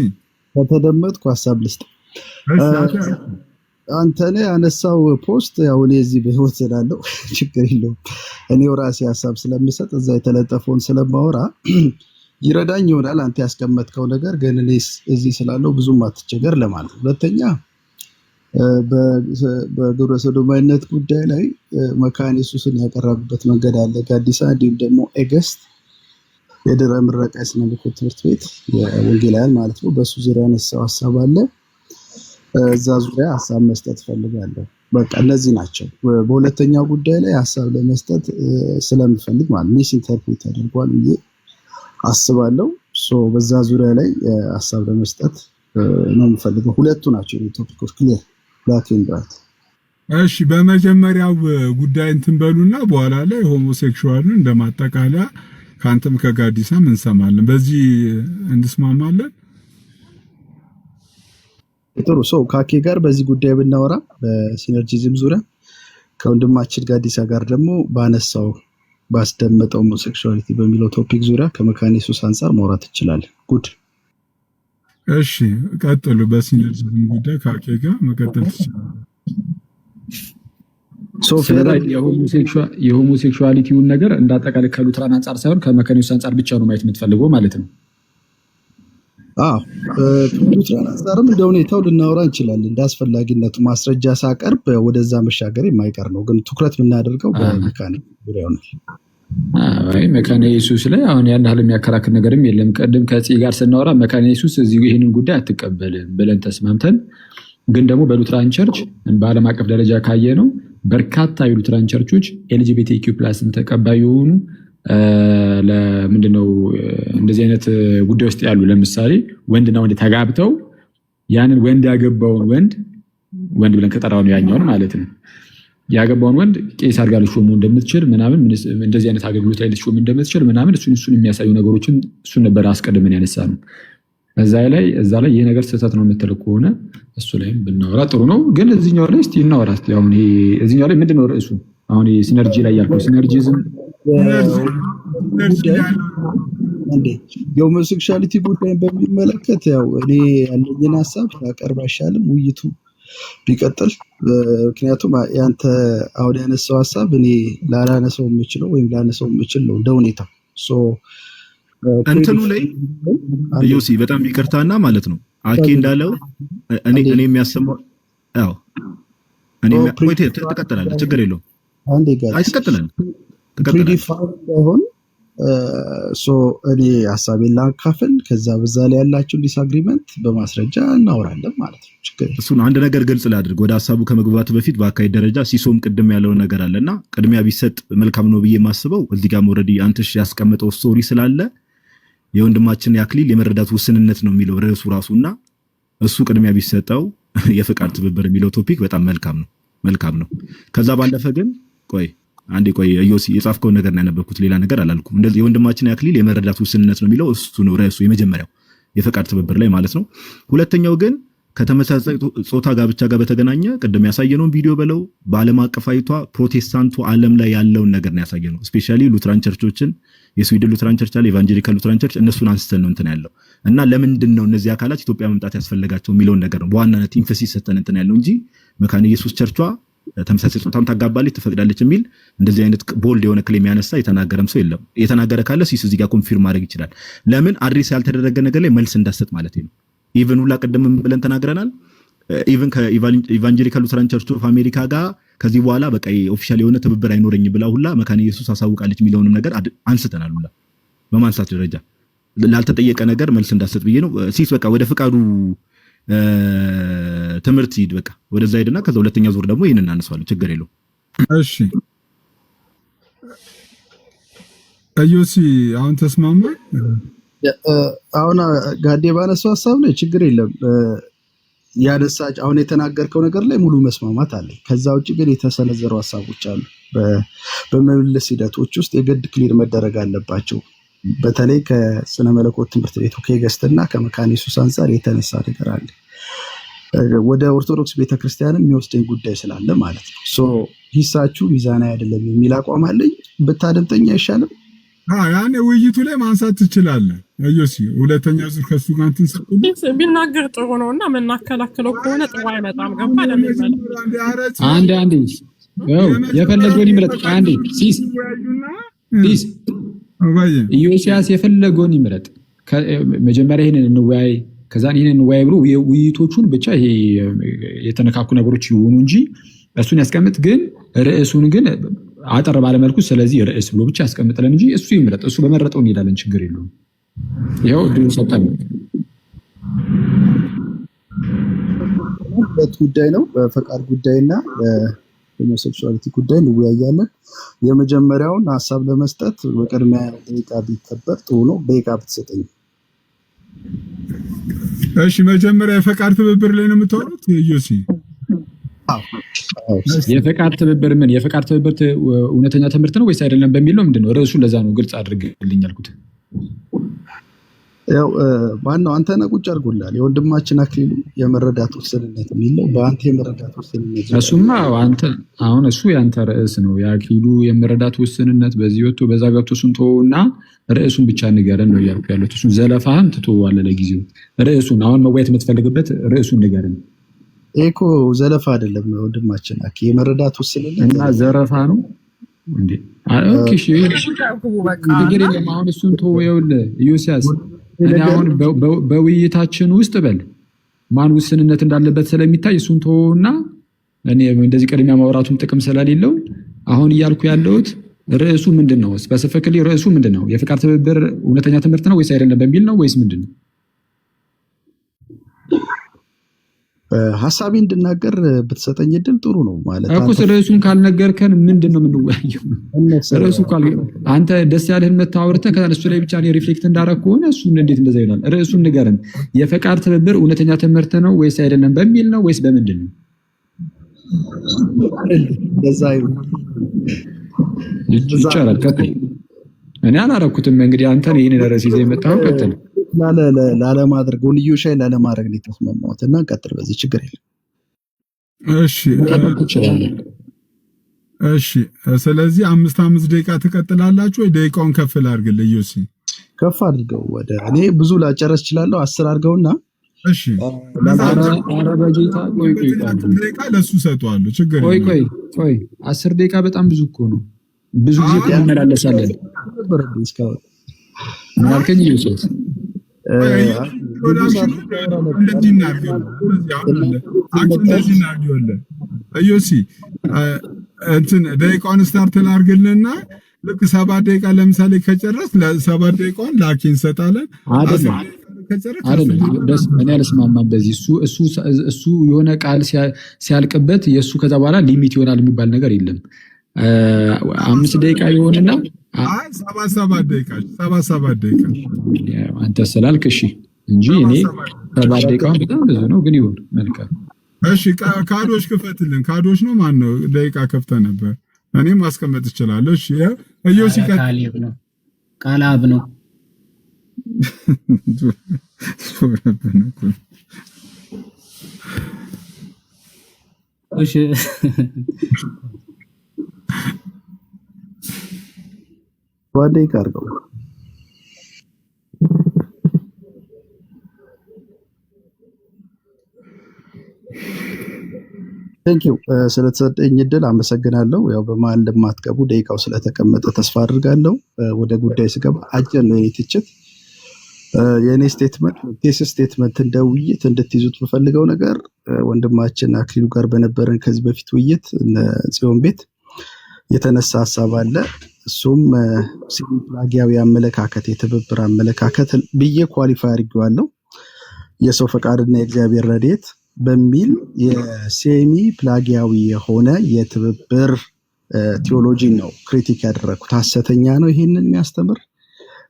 ከተደመጥኩ ሀሳብ ልስጥ። አንተኔ ያነሳው ፖስት ያው እኔ እዚህ በህይወት ስላለው ችግር የለውም። እኔው ራሴ ሀሳብ ስለምሰጥ እዛ የተለጠፈውን ስለማወራ ይረዳኝ ይሆናል። አንተ ያስቀመጥከው ነገር ግን እኔ እዚህ ስላለው ብዙም አትቸገር ለማለት። ሁለተኛ በግብረ ሰዶማዊነት ጉዳይ ላይ መካነ ኢየሱስን ያቀረበበት መንገድ አለ። ጋዲሳ እንዲሁም ደግሞ ኤገስት የድህረ ምረቃ የስነ ልቦና ትምህርት ቤት የወንጌላውያን ማለት ነው። በሱ ዙሪያ ያነሳው ሀሳብ አለ። እዛ ዙሪያ ሀሳብ መስጠት ፈልጋለሁ። በቃ እነዚህ ናቸው። በሁለተኛው ጉዳይ ላይ ሀሳብ ለመስጠት ስለምፈልግ ማለት ሚስ ኢንተርፕሬት አድርጓል ብዬ አስባለሁ። በዛ ዙሪያ ላይ ሀሳብ ለመስጠት ነው የምፈልገው። ሁለቱ ናቸው ቶፒኮች ክሊር ብላክ ኤንድ ዋይት። እሺ በመጀመሪያው ጉዳይ እንትን በሉና በኋላ ላይ ሆሞሴክሹዋልን እንደማጠቃለያ ካንተም ከጋዲሳም እንሰማለን። በዚህ እንስማማለን። ጥሩ ሰው ካኬ ጋር በዚህ ጉዳይ ብናወራ በሲነርጂዝም ዙሪያ ከወንድማችን ጋዲሳ ጋር ደግሞ ባስደመጠው ሆሞሴክሹዋሊቲ በሚለው ቶፒክ ዙሪያ ከመካነ ኢየሱስ አንጻር ማውራት እንችላለን። ጉድ እሺ፣ ቀጥሉ። በሲነርጂዝም ጉዳይ ከአኬ ጋር መቀጠል ትችላላችሁ። የሆሞሴክሹዋሊቲውን ነገር እንዳጠቃላይ ከሉትራን አንጻር ሳይሆን ከመካነ ኢየሱስ አንጻር ብቻ ነው ማየት የምትፈልገው ማለት ነው? ከሉትራን አንጻርም እንደ ሁኔታው ልናወራ እንችላለን። እንደ አስፈላጊነቱ ማስረጃ ሳቀርብ ወደዛ መሻገር የማይቀር ነው። ግን ትኩረት የምናደርገው በመካነ ዙሪያ ይሆናል። መካነ ኢየሱስ ላይ አሁን ያን ያህል የሚያከራክር ነገርም የለም። ቀደም ከጽ ጋር ስናወራ መካነ ኢየሱስ እዚህ ይህንን ጉዳይ አትቀበልም ብለን ተስማምተን፣ ግን ደግሞ በሉትራን ቸርች በዓለም አቀፍ ደረጃ ካየ ነው በርካታ የሉትራን ቸርቾች ኤልጂቢቲኪው ፕላስን ተቀባይ የሆኑ ለምንድነው እንደዚህ አይነት ጉዳይ ውስጥ ያሉ፣ ለምሳሌ ወንድና ወንድ ተጋብተው ያንን ወንድ ያገባውን ወንድ ብለን ከጠራው ነው ያኛውን ማለት ነው ያገባውን ወንድ ቄስ አድርጋ ልትሾሙ እንደምትችል ምናምን እንደዚህ አይነት አገልግሎት ላይ ልትሾሙ እንደምትችል ምናምን እሱን የሚያሳዩ ነገሮችን እሱን ነበር አስቀድመን ያነሳ ነው። እዛ ላይ ይሄ ነገር ስህተት ነው የምትል ከሆነ እሱ ላይም ብናወራ ጥሩ ነው። ግን እዚህኛው ላይ እስቲ እናወራ። አሁን እዚህኛው ላይ ምንድነው ርዕሱ? አሁን ሲነርጂ ላይ ያልኩት ሲነርጂዝም የሆሞሴክሹዋሊቲ ጉዳይን በሚመለከት ያው እኔ ያለኝን ሀሳብ ያቀርብ አይሻልም ውይይቱ ቢቀጥል? ምክንያቱም ያንተ አሁን ያነሳው ሀሳብ እኔ ላላነሳው የምችለው ወይም ላነሳው የምችል ነው እንደ ሁኔታው። እንትኑ ላይ ዮሲ በጣም ይቅርታና ማለት ነው አኬ እንዳለው እኔ የሚያሰማው አዎ እኔ ቆይቴ ተቀጥላለህ፣ ችግር የለውም። አንዴ ጋር አይተቀጥላለህ ሆን እኔ ሀሳቤን ላካፍል፣ ከዛ በዛ ላይ ያላችሁን ዲስአግሪመንት በማስረጃ እናወራለን ማለት ነው። እሱን አንድ ነገር ግልጽ ላድርግ ወደ ሀሳቡ ከመግባቱ በፊት በአካሄድ ደረጃ ሲሶም ቅድም ያለው ነገር አለና ቅድሚያ ቢሰጥ መልካም ነው ብዬ የማስበው እዚህ ጋር ኦልሬዲ አንተሽ ያስቀመጠው ስቶሪ ስላለ የወንድማችን ያክሊል የመረዳት ውስንነት ነው የሚለው ርዕሱ ራሱና እሱ ቅድሚያ ቢሰጠው የፍቃድ ትብብር የሚለው ቶፒክ በጣም መልካም ነው። ከዛ ባለፈ ግን ቆይ ዮሲ የጻፍከውን ነገር ነው ያነበብኩት፣ ሌላ ነገር አላልኩም። እንደዚህ የወንድማችን ያክሊል የመረዳት ውስንነት ነው የሚለው እሱ ነው ርዕሱ የመጀመሪያው የፍቃድ ትብብር ላይ ማለት ነው። ሁለተኛው ግን ከተመሳሳይ ጾታ ጋብቻ ጋር በተገናኘ ቅድም ያሳየነውን ቪዲዮ በለው በዓለም አቀፋዊቷ ፕሮቴስታንቱ ዓለም ላይ ያለውን ነገር ነው ያሳየነው። ስፔሻሊ ሉትራን ቸርቾችን የስዊድን ሉትራን ቸርች አለ፣ ኢቫንጀሊካል ሉትራን ቸርች፣ እነሱን አንስተን ነው እንትን ያለው እና ለምንድን ነው እነዚህ አካላት ኢትዮጵያ መምጣት ያስፈልጋቸው የሚለውን ነገር ነው በዋናነት ኢንፈሲስ ሰጠን እንትን ያለው እንጂ መካነ ኢየሱስ ቸርቿ ተመሳሳይ ጾታም ታጋባለች ትፈቅዳለች የሚል እንደዚህ አይነት ቦልድ የሆነ ክሌም ያነሳ የተናገረም ሰው የለም። የተናገረ ካለ ሲስ እዚህ ጋር ኮንፊርም ማድረግ ይችላል። ለምን አድሬስ ያልተደረገ ነገር ላይ መልስ እንዳሰጥ ማለት ነው። ኢቭን ሁላ ቀደም ብለን ተናግረናል። ኢቭን ከኢቫንጀሊካል ሉትራን ቸርች ኦፍ አሜሪካ ጋር ከዚህ በኋላ በቃ ኦፊሻል የሆነ ትብብር አይኖረኝም ብላ ሁላ መካነ ኢየሱስ አሳውቃለች የሚለውንም ነገር አንስተናል። ሁላ በማንሳት ደረጃ ላልተጠየቀ ነገር መልስ እንዳሰጥ ብዬ ነው። ሲስ በቃ ወደ ፍቃዱ ትምህርት ሂድ፣ በቃ ወደዛ ሄድና ከዛ ሁለተኛ ዙር ደግሞ ይሄንን እናነሳዋለን። ችግር የለውም። እሺ ዮሲ አሁን ተስማማ። አሁን ጋዴ ባነሳው ሀሳብ ላይ ችግር የለም። ያነሳች አሁን የተናገርከው ነገር ላይ ሙሉ መስማማት አለ። ከዛ ውጭ ግን የተሰነዘሩ ሀሳቦች አሉ በመመለስ ሂደቶች ውስጥ የግድ ክሊር መደረግ አለባቸው። በተለይ ከስነ መለኮት ትምህርት ቤቱ ከገስትና ከመካነ ኢየሱስ አንጻር የተነሳ ነገር አለ። ወደ ኦርቶዶክስ ቤተክርስቲያንም የሚወስደኝ ጉዳይ ስላለ ማለት ነው። ሂሳችሁ ሚዛናዊ አይደለም የሚል አቋም አለኝ። ብታደምጠኝ አይሻልም? ያኔ ውይይቱ ላይ ማንሳት ትችላለህ። ዮሲ ሁለተኛ ዙር ከሱ ጋር እንትን ቢናገር ጥሩ ነው እና መናከላክለው ከሆነ ጥሩ አይመጣም። ገባ አንዴ የፈለገውን ይምረጥ። አንዴ ሲስ ኢዮስያስ የፈለገውን ይምረጥ። መጀመሪያ ይሄንን እንወያይ፣ ከዛን ይሄንን እንወያይ ብሎ ውይይቶቹን ብቻ ይሄ የተነካኩ ነገሮች ይሆኑ እንጂ እሱን ያስቀምጥ። ግን ርዕሱን ግን አጠር ባለመልኩ ስለዚህ ርዕስ ብሎ ብቻ ያስቀምጥልን እንጂ እሱ ይምረጥ። እሱ በመረጠው እንሄዳለን፣ ችግር የለውም። ይኸው ድሉ ሰጠን። ሁለት ጉዳይ ነው፣ በፈቃድ ጉዳይና በሆሞሴክሹዋሊቲ ጉዳይ እንወያያለን። የመጀመሪያውን ሀሳብ ለመስጠት በቅድሚያ ደቂቃ ቢከበር ጥሩ ነው። ደቂቃ ብትሰጠኝ። እሺ፣ መጀመሪያ የፈቃድ ትብብር ላይ ነው የምታወሩት ዮሲ? የፈቃድ ትብብር ምን የፈቃድ ትብብር እውነተኛ ትምህርት ነው ወይስ አይደለም በሚል ነው? ምንድነው ርዕሱ? ለዛ ነው ግልጽ አድርግልኝ ያልኩት። ያው ማነው አንተና ቁጭ አድርጎላል የወንድማችን አክሊሉ የመረዳት ውስንነት የሚለው በአንተ የመረዳት ውስንነት እሱማ አንተ አሁን እሱ ያንተ ርዕስ ነው። የአክሊሉ የመረዳት ውስንነት በዚህ ወጥቶ በዛ ገብቶ እሱን ተወውና ርዕሱን ብቻ ንገረን ነው እያልኩ ያለሁት። እሱን ዘለፋህን ትተዋለህ ለጊዜው። ርዕሱን አሁን መወያየት የምትፈልግበት ርዕሱን ንገረን። እኮ ዘለፋ አይደለም ወንድማችን አክ የመረዳት ውስንነት እና ዘረፋ ነው እንዴ? ኦኬ እሺ ነገር የለም። አሁን እሱን ተወው። ይኸውልህ ኢዮስያስ እኔ አሁን በውይይታችን ውስጥ በል ማን ውስንነት እንዳለበት ስለሚታይ እሱን ተወውና እኔ እንደዚህ ቅድሚያ ማውራቱን ጥቅም ስለሌለው አሁን እያልኩ ያለሁት ርዕሱ ምንድን ነው? ስፔሲፊካሊ ርዕሱ ምንድን ነው? የፍቃድ ትብብር እውነተኛ ትምህርት ነው ወይስ አይደለም በሚል ነው ወይስ ምንድን ነው? ሐሳቤ እንድናገር ብትሰጠኝ እድል ጥሩ ነው ማለት እኮ። ርዕሱን ካልነገርከን ምንድን ነው የምንወያየው? ርዕሱ አንተ ደስ ያለህን መታወርተህ ከእሱ ላይ ብቻ ነው ሪፍሌክት እንዳደረግ ከሆነ እሱን እንዴት እንደዛ ይሆናል? ርዕሱን ንገረን። የፈቃድ ትብብር እውነተኛ ትምህርት ነው ወይስ አይደለም በሚል ነው ወይስ በምንድን ነው? ይቻላል። ቀጥል። እኔ አላረኩትም። እንግዲህ አንተ ይህን ርዕስ ይዘህ የመጣኸው ቀጥል። ላለማድረግ ጎንዮሽ ላለማድረግ ነው የተስማማሁት እና ቀጥል። በዚህ ችግር የለም። እሺ ስለዚህ 5 ደቂቃ ትቀጥላላችሁ ወይ ደቂቃውን ከፍ ላድርግልህ? ዮሲ ከፍ አድርገው። ወደ እኔ ብዙ ላጨረስ እችላለሁ። 10 አድርገውና እሺ ኧረ በጌታ ቆይ ደቂቃ ለሱ ሰጠዋለሁ። ችግር የለም። ቆይ 10 ደቂቃ በጣም ብዙ እኮ ነው። ብዙ ጊዜ እንመላለሳለን። ምን አልከኝ ዮሴፍ? እንትን ደቂቃውን ስታርት ላድርግልህና ልክ 7 ደቂቃ ለምሳሌ ከጨረስ ለ7 ደቂቃውን ላኪ እንሰጣለን። እኔ አልስማማም በዚህ። እሱ የሆነ ቃል ሲያልቅበት የእሱ ከዛ በኋላ ሊሚት ይሆናል የሚባል ነገር የለም። 5 ደቂቃ የሆነና 7 ደቂቃ አንተ ስላልክ እሺ እንጂ እኔ 7 ደቂቃውን በጣም ብዙ ነው። ግን ይሁን መልካም። እሺ ካዶች ክፈትልን። ካዶች ነው ማን ነው? ደቂቃ ከፍተ ነበር። እኔም ማስቀመጥ እችላለሁ። እሺ እዮሲ ቃላብ ነው። እሺ ደቂቃ አድርገው። ቴንኪው ስለተሰጠኝ እድል አመሰግናለሁ። ያው በመሀል ለማትገቡ ደቂቃው ስለተቀመጠ ተስፋ አድርጋለሁ። ወደ ጉዳይ ስገባ አጭር ነው የኔ ትችት። የኔ ስቴትመንት ቴሲስ ስቴትመንት እንደ ውይይት እንድትይዙት የምፈልገው ነገር ወንድማችን አክሊሉ ጋር በነበረን ከዚህ በፊት ውይይት ጽዮን ቤት የተነሳ ሀሳብ አለ። እሱም ሴሚ ፕላጊያዊ አመለካከት የትብብር አመለካከት ብዬ ኳሊፋይ አድርጌዋለሁ። የሰው ፈቃድና የእግዚአብሔር ረድኤት በሚል የሴሚ ፕላጊያዊ የሆነ የትብብር ቴዎሎጂ ነው ክሪቲክ ያደረኩት። ሐሰተኛ ነው ይሄንን የሚያስተምር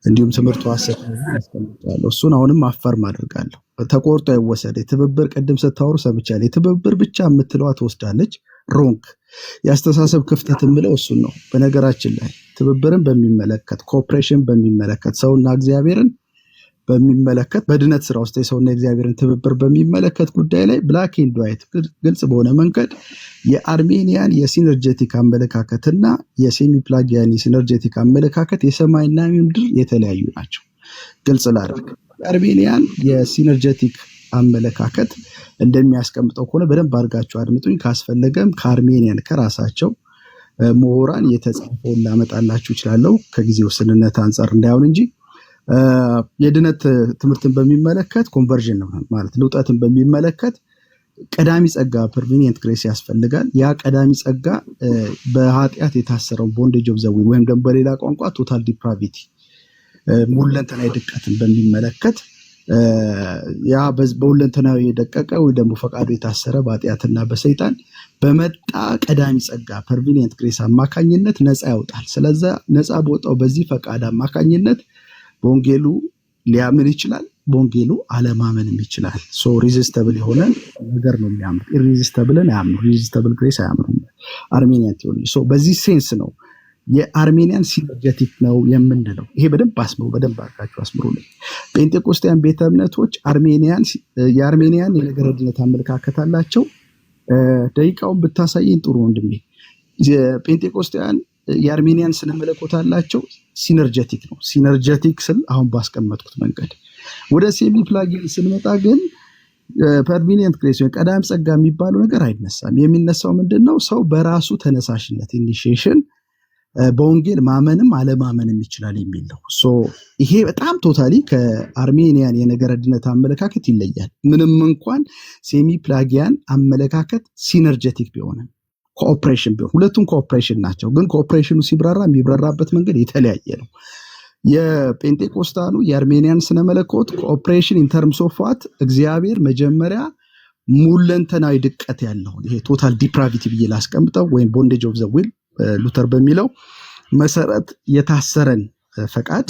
እንዲሁም ትምህርቱ ሐሰተኛ ያስቀምጣለሁ። እሱን አሁንም አፈርም አድርጋለሁ። ተቆርጦ አይወሰድ። የትብብር ቅድም ስታወሩ ሰምቻለሁ። የትብብር ብቻ የምትለዋ ትወስዳለች። ሮንግ የአስተሳሰብ ክፍተት የምለው እሱን ነው። በነገራችን ላይ ትብብርን በሚመለከት ኮኦፕሬሽን በሚመለከት ሰውና እግዚአብሔርን በሚመለከት በድነት ስራ ውስጥ የሰውና የእግዚአብሔርን ትብብር በሚመለከት ጉዳይ ላይ ብላክ ኤንድ ዋይት ግልጽ በሆነ መንገድ የአርሜኒያን የሲነርጀቲክ አመለካከትና የሴሚ ፕላጊያን የሲነርጀቲክ አመለካከት የሰማይና ምድር የተለያዩ ናቸው። ግልጽ ላድርግ። የአርሜኒያን የሲነርጀቲክ አመለካከት እንደሚያስቀምጠው ከሆነ በደንብ አድርጋችሁ አድምጡኝ። ካስፈለገም ከአርሜኒያን ከራሳቸው ምሁራን የተጻፈውን ላመጣላችሁ እችላለሁ ከጊዜ ውስንነት አንጻር እንዳይሆን እንጂ የድነት ትምህርትን በሚመለከት ኮንቨርዥን ነው ማለት ልውጠትን በሚመለከት ቀዳሚ ጸጋ ፐርቪኒየንት ግሬስ ያስፈልጋል። ያ ቀዳሚ ጸጋ በኃጢአት የታሰረው ቦንዴጅ ኦፍ ዘ ዊል ወይም ደግሞ በሌላ ቋንቋ ቶታል ዲፕራቪቲ ሁለንተናዊ ድቀትን በሚመለከት ያ በሁለንተናዊ የደቀቀ ወይ ደግሞ ፈቃዱ የታሰረ በኃጢአትና በሰይጣን በመጣ ቀዳሚ ጸጋ ፐርቪኒየንት ግሬስ አማካኝነት ነፃ ያወጣል። ስለዛ ነፃ በወጣው በዚህ ፈቃድ አማካኝነት በወንጌሉ ሊያምን ይችላል፣ በወንጌሉ አለማመንም ይችላል። ሶ ሪዚስተብል የሆነ ነገር ነው የሚያምኑ። ኢሪዚስተብልን አያምኑ፣ ሪዚስተብል ግሬስ አያምኑ አርሜኒያን ቴዎሎጂ። ሶ በዚህ ሴንስ ነው የአርሜኒያን ሲነርጀቲክ ነው የምንለው። ይሄ በደንብ አድርጋችሁ አስምሩልኝ። ጴንጤቆስጤያን ቤተ እምነቶች የአርሜኒያን የነገረ ድነት አመለካከት አላቸው። ደቂቃውን ብታሳየኝ ጥሩ ወንድሜ። ጴንጤቆስጤያን የአርሜኒያን ስነ መለኮት አላቸው። ሲነርጀቲክ ነው። ሲነርጀቲክ ስል አሁን ባስቀመጥኩት መንገድ። ወደ ሴሚ ፕላጊን ስንመጣ ግን ፐርሚኒየንት ግሬስ ወይም ቀዳም ጸጋ የሚባለው ነገር አይነሳም። የሚነሳው ምንድን ነው? ሰው በራሱ ተነሳሽነት ኢኒሺዬሽን በወንጌል ማመንም አለማመንም ይችላል የሚል ነው። ይሄ በጣም ቶታሊ ከአርሜኒያን የነገረ ድነት አመለካከት ይለያል። ምንም እንኳን ሴሚ ፕላጊያን አመለካከት ሲነርጀቲክ ቢሆንም ኮኦፕሬሽን ቢሆን፣ ሁለቱም ኮኦፕሬሽን ናቸው። ግን ኮኦፕሬሽኑ ሲብራራ የሚብራራበት መንገድ የተለያየ ነው። የጴንጤቆስታሉ የአርሜኒያን ስነ መለኮት ኮኦፕሬሽን ኢንተርምስ ኦፍ ዋት እግዚአብሔር መጀመሪያ ሙለንተናዊ ድቀት ያለውን ይሄ ቶታል ዲፕራቪቲ ብዬ ላስቀምጠው ወይም ቦንዴጅ ኦፍ ዘ ዊል ሉተር በሚለው መሰረት የታሰረን ፈቃድ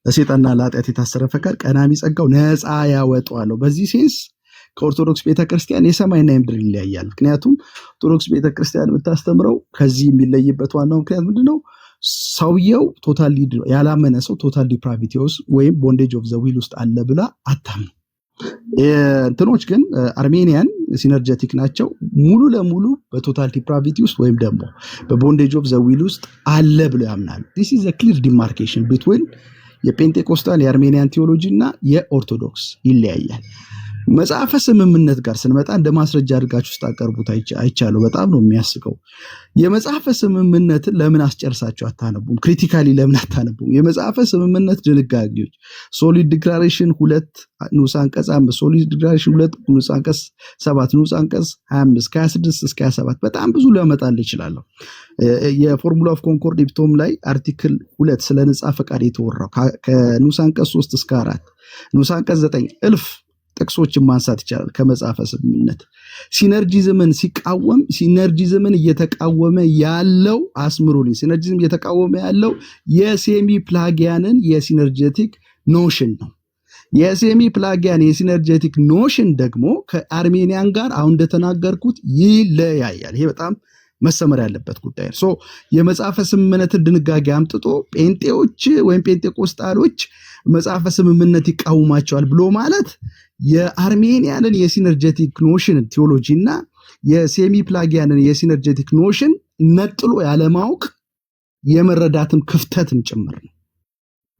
ለሰይጣንና ለኃጢአት የታሰረ ፈቃድ ቀዳሚ ጸጋው ነፃ ያወጣዋል። በዚህ ሴንስ ከኦርቶዶክስ ቤተክርስቲያን የሰማይና የምድር ይለያያል። ምክንያቱም ኦርቶዶክስ ቤተክርስቲያን የምታስተምረው ከዚህ የሚለይበት ዋናው ምክንያት ምንድነው? ሰውየው ቶታል ያላመነ ሰው ቶታል ዲፕራቪቲ ወይም ቦንዴጅ ኦፍ ዘ ዊል ውስጥ አለ ብላ አታምንም። እንትኖች ግን አርሜኒያን ሲነርጀቲክ ናቸው። ሙሉ ለሙሉ በቶታል ዲፕራቪቲ ውስጥ ወይም ደግሞ በቦንዴጅ ኦፍ ዘ ዊል ውስጥ አለ ብለው ያምናሉ። ዲስ ኢዝ አ ክሊር ዲማርኬሽን ቢትዊን የፔንቴኮስታል የአርሜኒያን ቴዎሎጂ እና የኦርቶዶክስ ይለያያል። መጽሐፈ ስምምነት ጋር ስንመጣ እንደ ማስረጃ አድርጋችሁ ውስጥ አቀርቡት አይቻለሁ። በጣም ነው የሚያስቀው። የመጽሐፈ ስምምነትን ለምን አስጨርሳችሁ አታነቡም? ክሪቲካሊ ለምን አታነቡም? የመጽሐፈ ስምምነት ድንጋጌዎች ሶሊድ ዲክላሬሽን 2 ንዑስ አንቀጽ 5፣ ሶሊድ ዲክላሬሽን 2 ንዑስ አንቀጽ 7፣ ንዑስ አንቀጽ 25 ከ26 እስከ 27 በጣም ብዙ ሊያመጣል ይችላለሁ። የፎርሙላ ኦፍ ኮንኮርድ ዲፕቶም ላይ አርቲክል 2 ስለ ነጻ ፈቃድ የተወራው ከንዑስ አንቀጽ 3 እስከ 4፣ ንዑስ አንቀጽ 9 እልፍ ጥቅሶችን ማንሳት ይቻላል ከመጽሐፈ ስምምነት። ሲነርጂዝምን ሲቃወም ሲነርጂዝምን እየተቃወመ ያለው አስምሩልኝ፣ ሲነርጂዝም እየተቃወመ ያለው የሴሚ ፕላጊያንን የሲነርጀቲክ ኖሽን ነው። የሴሚ ፕላጊያን የሲነርጀቲክ ኖሽን ደግሞ ከአርሜኒያን ጋር አሁን እንደተናገርኩት ይለያያል። ይሄ በጣም መሰመር ያለበት ጉዳይ ነው። የመጽሐፈ ስምምነትን ድንጋጌ አምጥቶ ጴንጤዎች ወይም ጴንጤቆስጣሎች መጽሐፈ ስምምነት ይቃወማቸዋል ብሎ ማለት የአርሜኒያንን የሲነርጀቲክ ኖሽን ቴዎሎጂ እና የሴሚ ፕላጊያንን የሲነርጀቲክ ኖሽን ነጥሎ ያለማወቅ የመረዳትም ክፍተትም ጭምር ነው።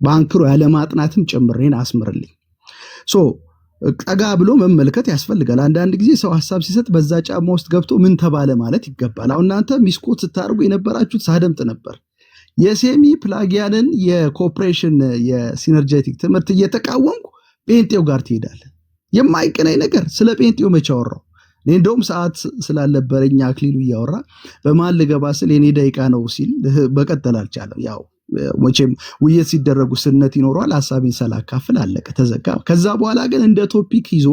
በአንክሮ ያለማጥናትም ጭምር ነው። አስምርልኝ። ጠጋ ብሎ መመልከት ያስፈልጋል። አንዳንድ ጊዜ ሰው ሐሳብ ሲሰጥ በዛ ጫማ ውስጥ ገብቶ ምን ተባለ ማለት ይገባል። አሁን እናንተ ሚስኮት ስታርጉ የነበራችሁት ሳደምጥ ነበር። የሴሚ ፕላጊያንን የኮኦፕሬሽን የሲነርጀቲክ ትምህርት እየተቃወምኩ ጴንጤው ጋር ትሄዳለህ። የማይቀናኝ ነገር ስለ ጴንጤው መቼ አወራው? እኔ እንደውም ሰዓት ስላልነበረኝ አክሊሉ እያወራ በመሀል ልገባ ስል የኔ ደቂቃ ነው ሲል በቀጠል አልቻለም። ያው መቼም ውይይት ሲደረጉ ስነት ይኖረዋል። ሐሳቤን ሳላካፍል አለቀ፣ ተዘጋ። ከዛ በኋላ ግን እንደ ቶፒክ ይዞ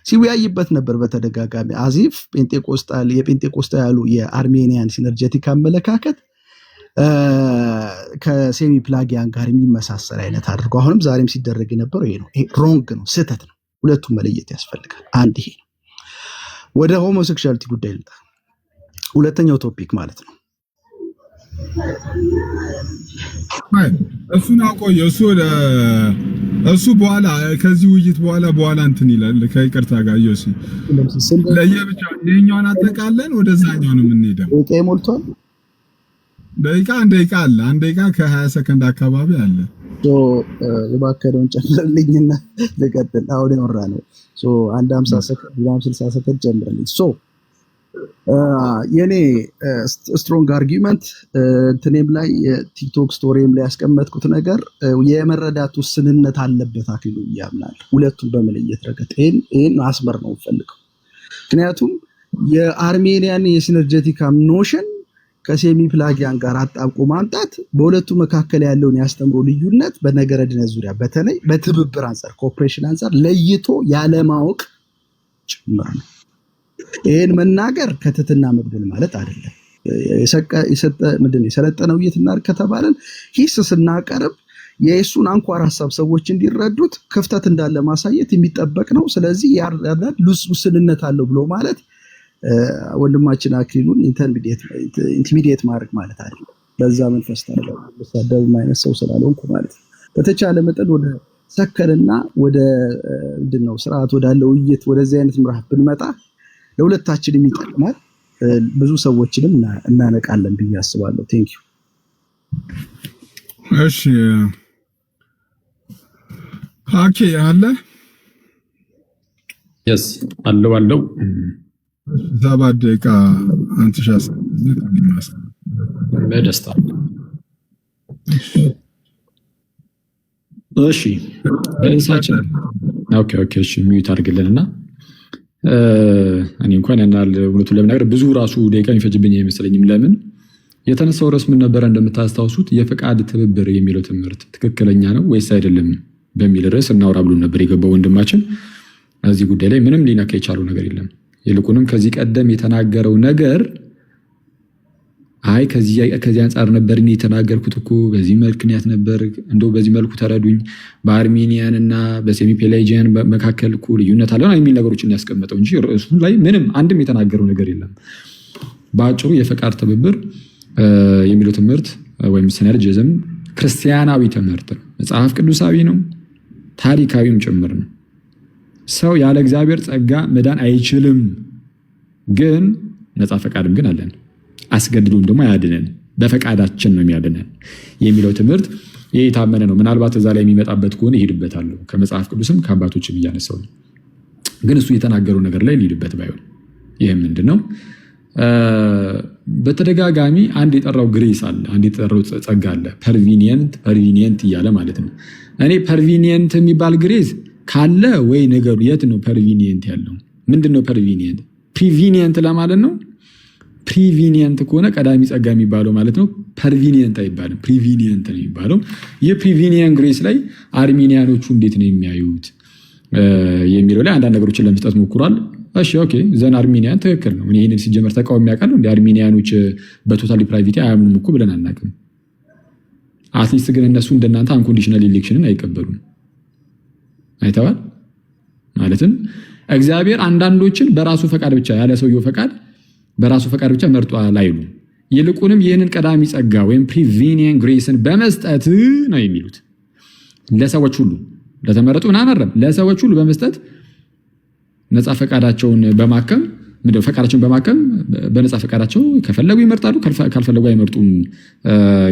ሲወያይበት ነበር በተደጋጋሚ አዚፍ ጴንጤቆስጣል የጴንጤቆስታሉ የአርሜኒያን ሲነርጀቲክ አመለካከት ከሴሚ ፕላጊያን ጋር የሚመሳሰል አይነት አድርጎ አሁንም ዛሬም ሲደረግ የነበረው ይሄ ነው። ይሄ ሮንግ ነው፣ ስህተት ነው። ሁለቱም መለየት ያስፈልጋል። አንድ ይሄ ነው። ወደ ሆሞሴክሹዋሊቲ ጉዳይ ልጣ፣ ሁለተኛው ቶፒክ ማለት ነው። እሱን አቆየ። እሱ በኋላ ከዚህ ውይይት በኋላ እንትን ይላል። ከይቅርታ ጋር ዮሲ ለየብቻ ይሄኛውን አጠቃለን ወደዛኛው ነው የምንሄደው። ደቂቃ ሞልቷል። ደቂቃ አንድ ደቂቃ አለ። አንድ ደቂቃ ከ20 ሰከንድ አካባቢ አለ። የባከደውን ጨምርልኝና ልቀጥል። አሁን ያወራ ነው። አንድ 50 ሰከንድ 60 ሰከንድ ጨምርልኝ። የኔ ስትሮንግ አርጊመንት እንትኔም ላይ ቲክቶክ ስቶሪም ላይ ያስቀመጥኩት ነገር የመረዳት ውስንነት አለበት አክሊሉ ያምናል። ሁለቱን በመለየት ረገጥ ይሄን ማስመር ነው ፈልገው። ምክንያቱም የአርሜኒያን የሲነርጀቲክ ኖሽን ከሴሚ ፕላጊያን ጋር አጣብቆ ማምጣት በሁለቱ መካከል ያለውን ያስተምሮ ልዩነት በነገረ ድነት ዙሪያ በተለይ በትብብር አንፃር ኮኦፕሬሽን አንፃር ለይቶ ያለማወቅ ጭምር ነው። ይሄን መናገር ከትትና መግደል ማለት አይደለም። የሰለጠነ ውይይት እናድርግ ከተባለን ሂስ ስናቀርብ የእሱን አንኳር ሀሳብ ሰዎች እንዲረዱት ክፍተት እንዳለ ማሳየት የሚጠበቅ ነው። ስለዚህ ያርዳል ውስንነት አለው ብሎ ማለት ወንድማችን አክሊሉን ኢንተርሚዲየት ማድረግ ማለት አይደለም። በዛ መንፈስ ታደርጋለህ። ልሳደብም አይነት ሰው ስላልሆንኩ ማለት ነው። በተቻለ መጠን ወደ ሰከንና ወደ ምንድነው ስርዓት ወዳለው ውይይት ወደዚህ አይነት ምዕራፍ ብንመጣ ለሁለታችንም ይጠቅማል፣ ብዙ ሰዎችንም እናነቃለን ብዬ አስባለሁ። ቴንክ ዩ። እሺ ኦኬ አለ የስ አለው 7 ደቂቃ አንትሻስ በደስታ እሺ በእሳችን ኦኬ እሺ ሚዩት አድርግልንና እኔ እንኳን ያናል እውነቱን ለመናገር ብዙ ራሱ ደቂቃ የሚፈጅብኝ አይመስለኝም። ለምን የተነሳው ርዕስ ምን ነበረ እንደምታስታውሱት የፈቃድ ትብብር የሚለው ትምህርት ትክክለኛ ነው ወይስ አይደለም በሚል ርዕስ እናውራ ብሎ ነበር የገባው ወንድማችን። እዚህ ጉዳይ ላይ ምንም ሊነካ የቻለው ነገር የለም። ይልቁንም ከዚህ ቀደም የተናገረው ነገር አይ ከዚህ አንጻር ነበር እኔ የተናገርኩት እኮ በዚህ ምክንያት ነበር፣ እንደው በዚህ መልኩ ተረዱኝ፣ በአርሜኒያን እና በሴሚ ፔላጂያን መካከል እኮ ልዩነት አለ የሚል ነገሮችን ያስቀመጠው እንጂ ርዕሱ ላይ ምንም አንድም የተናገረው ነገር የለም። በአጭሩ የፈቃድ ትብብር የሚለው ትምህርት ወይም ሲነርጂዝም ክርስቲያናዊ ትምህርት ነው፣ መጽሐፍ ቅዱሳዊ ነው፣ ታሪካዊም ጭምር ነው። ሰው ያለ እግዚአብሔር ጸጋ መዳን አይችልም፣ ግን ነፃ ፈቃድም ግን አለን። አስገድዶም ደግሞ አያድነን፣ በፈቃዳችን ነው የሚያድነን የሚለው ትምህርት ይህ የታመነ ነው። ምናልባት እዛ ላይ የሚመጣበት ከሆነ ይሄድበታለሁ ከመጽሐፍ ቅዱስም ከአባቶችም እያነሳው ነው። ግን እሱ የተናገረው ነገር ላይ ሊሄድበት ባይሆን ይህም ምንድን ነው? በተደጋጋሚ አንድ የጠራው ግሬስ አለ፣ አንድ የጠራው ጸጋ አለ። ፐርቪኒየንት እያለ ማለት ነው። እኔ ፐርቪኒየንት የሚባል ግሬስ ካለ ወይ ነገሩ የት ነው ፐርቪኒየንት ያለው? ምንድን ነው ፐርቪኒየንት? ፕሪቪኒየንት ለማለት ነው። ፕሪቪኒየንት ከሆነ ቀዳሚ ጸጋ የሚባለው ማለት ነው። ፐርቪኒየንት አይባልም፣ ፕሪቪኒየንት ነው የሚባለው። የፕሪቪኒየንት ግሬስ ላይ አርሜኒያኖቹ እንዴት ነው የሚያዩት የሚለው ላይ አንዳንድ ነገሮችን ለመስጠት ሞክሯል። እሺ ኦኬ ዘን አርሜኒያን ትክክል ነው። እኔ ይህንን ሲጀመር ተቃውሞ ያውቃለሁ እንደ አርሜኒያኖች በቶታል ዲፕራይቪቲ አያምኑም እኮ ብለን አናውቅም። አትሊስት ግን እነሱ እንደናንተ አንኮንዲሽናል ኢሌክሽንን አይቀበሉም። አይተዋል ማለትም እግዚአብሔር አንዳንዶችን በራሱ ፈቃድ ብቻ ያለ ሰውየው ፈቃድ በራሱ ፈቃድ ብቻ መርጧል አይሉ። ይልቁንም ይህንን ቀዳሚ ጸጋ ወይም ፕሪቪኒየንት ግሬስን በመስጠት ነው የሚሉት ለሰዎች ሁሉ ለተመረጡ ምናምን ለሰዎች ሁሉ በመስጠት ነፃ ፈቃዳቸውን በማከም ፈቃዳቸውን በማከም በነፃ ፈቃዳቸው ከፈለጉ ይመርጣሉ፣ ካልፈለጉ አይመርጡም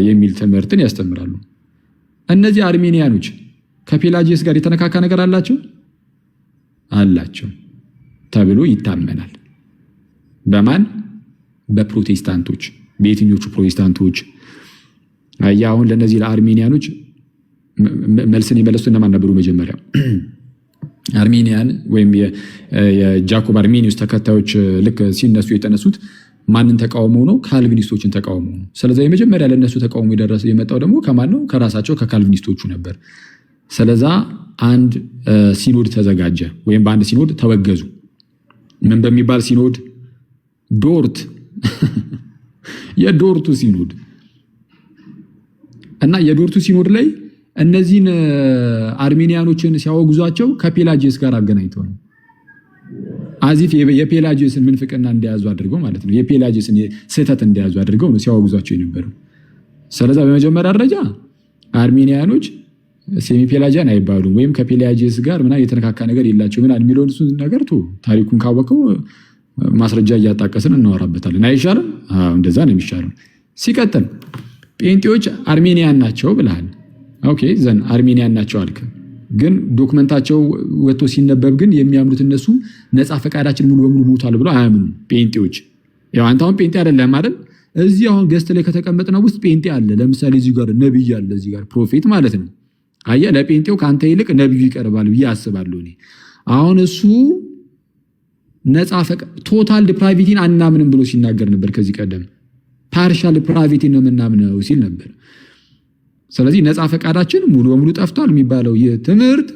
የሚል ትምህርትን ያስተምራሉ። እነዚህ አርሜኒያኖች ከፔላጂየስ ጋር የተነካካ ነገር አላቸው ተብሎ ይታመናል። በማን? በፕሮቴስታንቶች። በየትኞቹ ፕሮቴስታንቶች? አሁን ለነዚህ ለአርሜኒያኖች መልስን የመለሱ እነማን ነበሩ? መጀመሪያ አርሜኒያን ወይም የጃኮብ አርሜኒዮስ ተከታዮች ልክ ሲነሱ የተነሱት ማንን ተቃውሞ ነው? ካልቪኒስቶችን ተቃውሞ ነው። ስለዚህ የመጀመሪያ ለነሱ ተቃውሞ የመጣው ደግሞ ከማን ነው? ከራሳቸው ከካልቪኒስቶቹ ነበር። ስለዛ አንድ ሲኖድ ተዘጋጀ፣ ወይም በአንድ ሲኖድ ተወገዙ። ምን በሚባል ሲኖድ? ዶርት የዶርቱ ሲኖድ እና የዶርቱ ሲኖድ ላይ እነዚህን አርሜኒያኖችን ሲያወግዟቸው ከፔላጂየስ ጋር አገናኝተው ነው። አዚፍ የፔላጂየስን ምንፍቅና እንደያዙ አድርገው ማለት ነው። የፔላጂየስን ስህተት እንደያዙ አድርገው ነው ሲያወግዟቸው የነበረው። ስለዛ በመጀመሪያ ደረጃ አርሜኒያኖች ሴሚ ፔላጂያን አይባሉም፣ ወይም ከፔላጂየስ ጋር ምናምን የተነካካ ነገር የላቸው ምናምን የሚለውን እሱን ነገር ታሪኩን ካወቀው ማስረጃ እያጣቀስን እናወራበታለን። አይሻልም? እንደዛ ነው የሚሻለው። ሲቀጥል ጴንጤዎች አርሜኒያን ናቸው ብለሃል። ኦኬ ዘን አርሜኒያን ናቸው አልክ፣ ግን ዶክመንታቸው ወጥቶ ሲነበብ ግን የሚያምኑት እነሱ ነፃ ፈቃዳችን ሙሉ በሙሉ ሞቷል ብለው አያምኑም ጴንጤዎች። ያው አንተ አሁን ጴንጤ አይደለም አይደል? እዚህ አሁን ገስት ላይ ከተቀመጥነው ውስጥ ጴንጤ አለ። ለምሳሌ እዚህ ጋር ነብይ አለ፣ እዚህ ጋር ፕሮፌት ማለት ነው። አየህ፣ ለጴንጤው ከአንተ ይልቅ ነብዩ ይቀርባል ብዬ አስባለሁ እኔ። አሁን እሱ ነፃ ፈቃድ ቶታል ዲፕራይቪቲን አናምንም ብሎ ሲናገር ነበር ከዚህ ቀደም። ፓርሻል ዲፕራይቪቲ ነው የምናምነው ሲል ነበር። ስለዚህ ነፃ ፈቃዳችን ሙሉ በሙሉ ጠፍቷል የሚባለው ይህ ትምህርት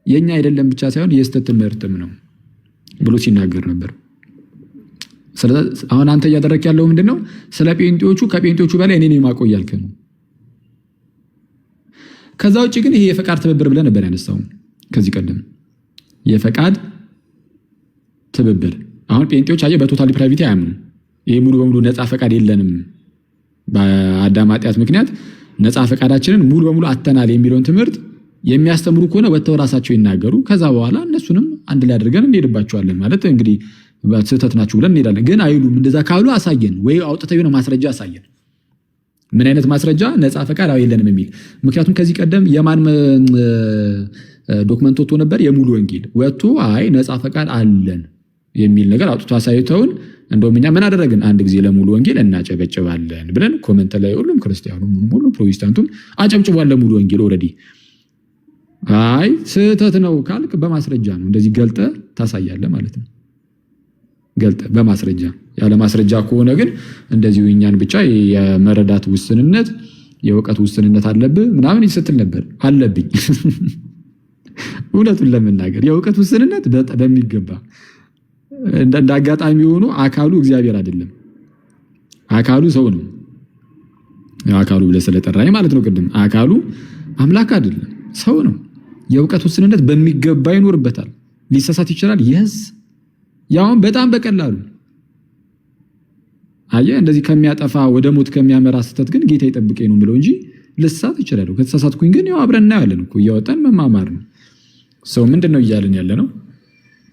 የኛ አይደለም ብቻ ሳይሆን የስተት ትምህርትም ነው ብሎ ሲናገር ነበር። ስለዚህ አሁን አንተ እያደረክ ያለው ምንድነው? ስለ ጴንጤዎቹ ከጴንጤዎቹ በላይ እኔ ነኝ ማቆያልከ ነው። ከዛ ውጭ ግን ይሄ የፈቃድ ትብብር ብለህ ነበር ያነሳው ከዚህ ቀደም የፈቃድ ትብብር። አሁን ጴንጤዎች አየህ በቶታል ዲፕራይቪቲ አያምኑ። ይሄ ሙሉ በሙሉ ነፃ ፈቃድ የለንም በአዳም ኃጢአት ምክንያት ነፃ ፈቃዳችንን ሙሉ በሙሉ አተናል የሚለውን ትምህርት የሚያስተምሩ ከሆነ ወጥተው ራሳቸው ይናገሩ። ከዛ በኋላ እነሱንም አንድ ላይ አድርገን እንሄድባቸዋለን። ማለት እንግዲህ ስህተት ናችሁ ብለን እንሄዳለን። ግን አይሉም። እንደዛ ካሉ አሳየን፣ ወይ አውጥተው የሆነ ማስረጃ አሳየን። ምን አይነት ማስረጃ? ነፃ ፈቃድ የለንም የሚል። ምክንያቱም ከዚህ ቀደም የማን ዶክመንት ወጥቶ ነበር? የሙሉ ወንጌል ወጥቶ አይ ነፃ ፈቃድ አለን የሚል ነገር አውጥቶ አሳይተውን፣ እንደውም እኛ ምን አደረግን? አንድ ጊዜ ለሙሉ ወንጌል እናጨበጭባለን ብለን ኮመንት ላይ ሁሉም ክርስቲያኑም ሁሉ ፕሮቴስታንቱም አጨብጭቧል ለሙሉ ወንጌል ኦልሬዲ። አይ ስህተት ነው ካልክ በማስረጃ ነው እንደዚህ ገልጠ ታሳያለህ ማለት ነው። ገልጠ በማስረጃ። ያለ ማስረጃ ከሆነ ግን እንደዚሁ እኛን ብቻ የመረዳት ውስንነት የእውቀት ውስንነት አለብህ ምናምን ይስትል ነበር። አለብኝ እውነቱን ለመናገር የእውቀት ውስንነት በሚገባ እንደ አጋጣሚ ሆኖ አካሉ እግዚአብሔር አይደለም፣ አካሉ ሰው ነው። አካሉ ብለህ ስለጠራኝ ማለት ነው ቅድም አካሉ አምላክ አይደለም ሰው ነው። የእውቀት ውስንነት በሚገባ ይኖርበታል። ሊሳሳት ይችላል። የስ ያውን በጣም በቀላሉ አየህ፣ እንደዚህ ከሚያጠፋ ወደ ሞት ከሚያመራ ስህተት ግን ጌታ ይጠብቀኝ ነው የምለው እንጂ ልሳት ይችላል። ከተሳሳትኩኝ ግን ያው አብረን እናያለን እኮ እያወጣን መማማር ነው። ሰው ምንድነው እያልን ያለ ነው?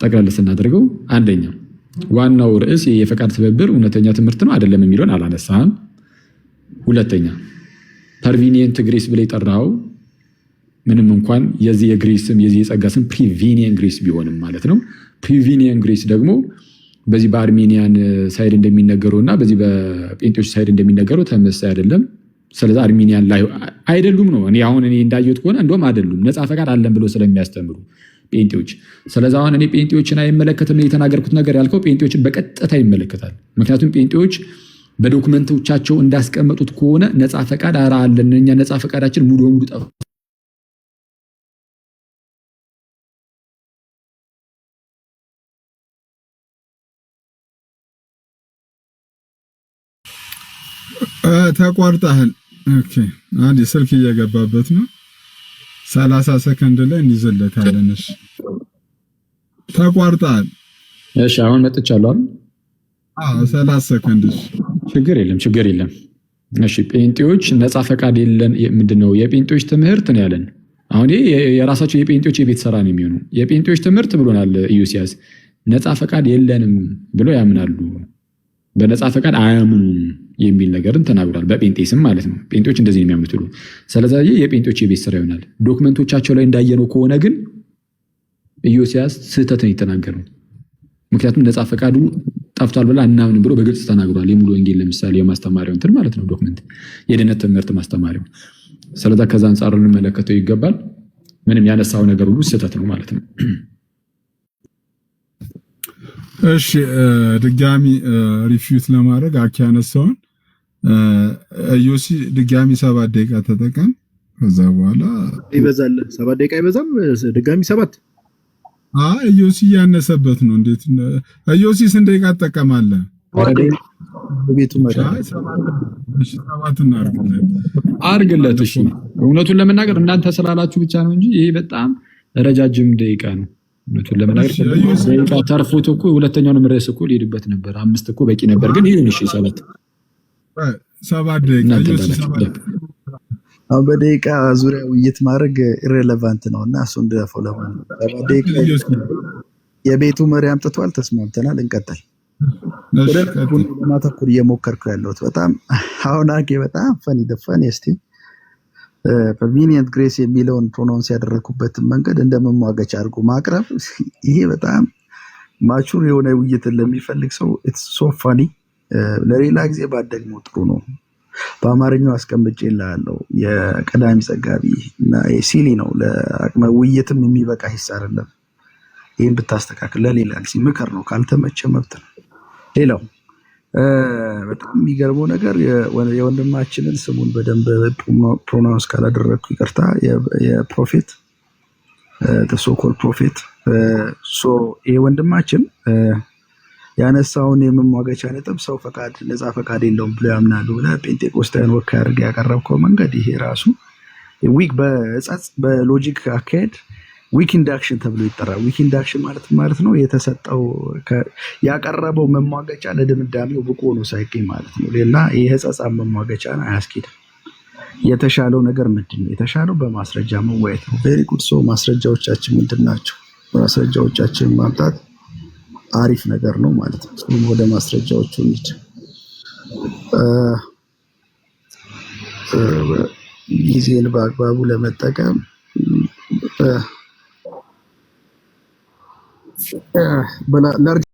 ጠቅላላ ስናደርገው አንደኛው ዋናው ርዕስ የፈቃድ ትብብር እውነተኛ ትምህርት ነው አይደለም የሚለውን አላነሳም። ሁለተኛ ፐርቪኒየንት ግሬስ ብለ የጠራው ምንም እንኳን የዚህ የግሬስ ስም የዚህ የጸጋ ስም ፕሪቪኒየንት ግሬስ ቢሆንም ማለት ነው። ፕሪቪኒየንት ግሬስ ደግሞ በዚህ በአርሜኒያን ሳይድ እንደሚነገረውና በዚህ በጴንጤዎች ሳይድ እንደሚነገረው ተመሳሳይ አይደለም። ስለዚህ አርሜኒያን ላይ አይደሉም ነው። እኔ እንዳየሁት ከሆነ እንደውም አይደሉም ነፃ ፈቃድ አለን ብሎ ስለሚያስተምሩ ጴንጤዎች። ስለዚህ አሁን እኔ ጴንጤዎችን አይመለከትም የተናገርኩት ነገር ያልከው ጴንጤዎችን በቀጥታ ይመለከታል። ምክንያቱም ጴንጤዎች በዶክመንቶቻቸው እንዳስቀመጡት ከሆነ ነፃ ፈቃድ አለን እኛ ነፃ ፈቃዳችን ሙሉ በሙሉ ጠፋ ተቋርጣል። ኦኬ አንዴ ስልክ እየገባበት ነው። 30 ሰከንድ ላይ እንይዘለታለን። እሺ ተቋርጣል። እሺ አሁን መጥቻለሁ አይደል? 30 ሰከንድ። ችግር የለም። እሺ ጴንጤዎች ነፃ ፈቃድ የለን ምንድነው የጴንጤዎች ትምህርት ነው ያለን። አሁን የራሳቸው የጴንጤዎች የቤት ሰራ ነው የሚሆነው። የጴንጤዎች ትምህርት ብሎናል ኢዩሲያስ። ነፃ ፈቃድ የለንም ብሎ ያምናሉ፣ በነፃ ፈቃድ አያምኑም የሚል ነገርን ተናግሯል። በጴንጤ ስም ማለት ነው። ጴንጤዎች እንደዚህ ነው የሚያምኑት ሁሉ። ስለዚህ የጴንጤዎች የቤት ስራ ይሆናል። ዶክመንቶቻቸው ላይ እንዳየነው ከሆነ ግን ኢዮስያስ ስህተት ነው የተናገረው። ምክንያቱም ነፃ ፈቃዱ ጠፍቷል ብላ እናምንም ብሎ በግልጽ ተናግሯል። የሙሉ ወንጌል ለምሳሌ የማስተማሪያው እንትን ማለት ነው ዶክመንት የድነት ትምህርት ማስተማሪያው። ስለዚህ ከዛ አንጻር እንመለከተው ይገባል። ምንም ያነሳው ነገር ሁሉ ስህተት ነው ማለት ነው። እሺ ድጋሚ ሪፊዩት ለማድረግ አኪ ያነሳውን ዮሲ ድጋሚ 7 ደቂቃ ተጠቀም። ከዛ በኋላ ይበዛል። 7 ደቂቃ ይበዛም። ድጋሚ 7 ዮሲ ያነሰበት ነው። እንዴት ዮሲ ስንት ደቂቃ ተጠቀማለህ? በቤቱ መጣ 7 አርግለት። እሺ እውነቱን ለመናገር እናንተ ስላላችሁ ብቻ ነው እንጂ ይሄ በጣም ረጃጅም ደቂቃ ነው። እውነቱን ለመናገር ደቂቃ ተርፎት እኮ ሁለተኛውንም ርዕስ እኮ ሊሄድበት ነበር። 5 እኮ በቂ ነበር። ግን ይሁን እሺ 7 ደቂቃ አሁን በደቂቃ ዙሪያ ውይይት ማድረግ ኢሬሌቫንት ነው እና እሱ እንደፈው የቤቱ መሪ አምጥቷል። ተስማምተናል። እንቀጥል። ወደ ማተኩር እየሞከርኩ ያለሁት በጣም አሁን በጣም ፈኒ እስቲ ፐርቪኒየንት ግሬስ የሚለውን ፕሮናውንስ ያደረኩበትን መንገድ እንደመሟገች አድርጎ ማቅረብ ይሄ በጣም ማቹር የሆነ ውይይትን ለሚፈልግ ሰው ኢትስ ሶ ፋኒ። ለሌላ ጊዜ ባደግሞ ጥሩ ነው። በአማርኛው አስቀምጬልሃለሁ። የቀዳሚ ጸጋቢ እና የሲሊ ነው። ለአቅመ ውይይትም የሚበቃ ሂስ አይደለም። ይህን ብታስተካክል ለሌላ ጊዜ ምክር ነው። ካልተመቸ መብት ነው። ሌላው በጣም የሚገርመው ነገር የወንድማችንን ስሙን በደንብ ፕሮናውንስ ካላደረግኩ ይቅርታ፣ የፕሮፌት ሶኮል ፕሮፌት ይህ ወንድማችን ያነሳውን የመሟገቻ ነጥብ ሰው ፈቃድ ነፃ ፈቃድ የለውም ብሎ ያምናሉ ብለህ ጴንጤቆስታውያን ወካይ አድርገህ ያቀረብከው መንገድ ይሄ ራሱ ዊክ በሎጂክ አካሄድ ዊክ ኢንዳክሽን ተብሎ ይጠራል። ዊክ ኢንዳክሽን ማለት ነው የተሰጠው ያቀረበው መሟገቻ ለድምዳሜው ብቁ ሆኖ ሳይገኝ ማለት ነው። ሌላ የህጸጻ መሟገቻን አያስኬድም። የተሻለው ነገር ምንድን ነው? የተሻለው በማስረጃ መወያየት ነው። ቬሪ ጉድ። ሶ ማስረጃዎቻችን ምንድን ናቸው? ማስረጃዎቻችን ማምጣት አሪፍ ነገር ነው ማለት ነው። ወደ ማስረጃዎቹ እንሂድ። ጊዜን በአግባቡ ለመጠቀም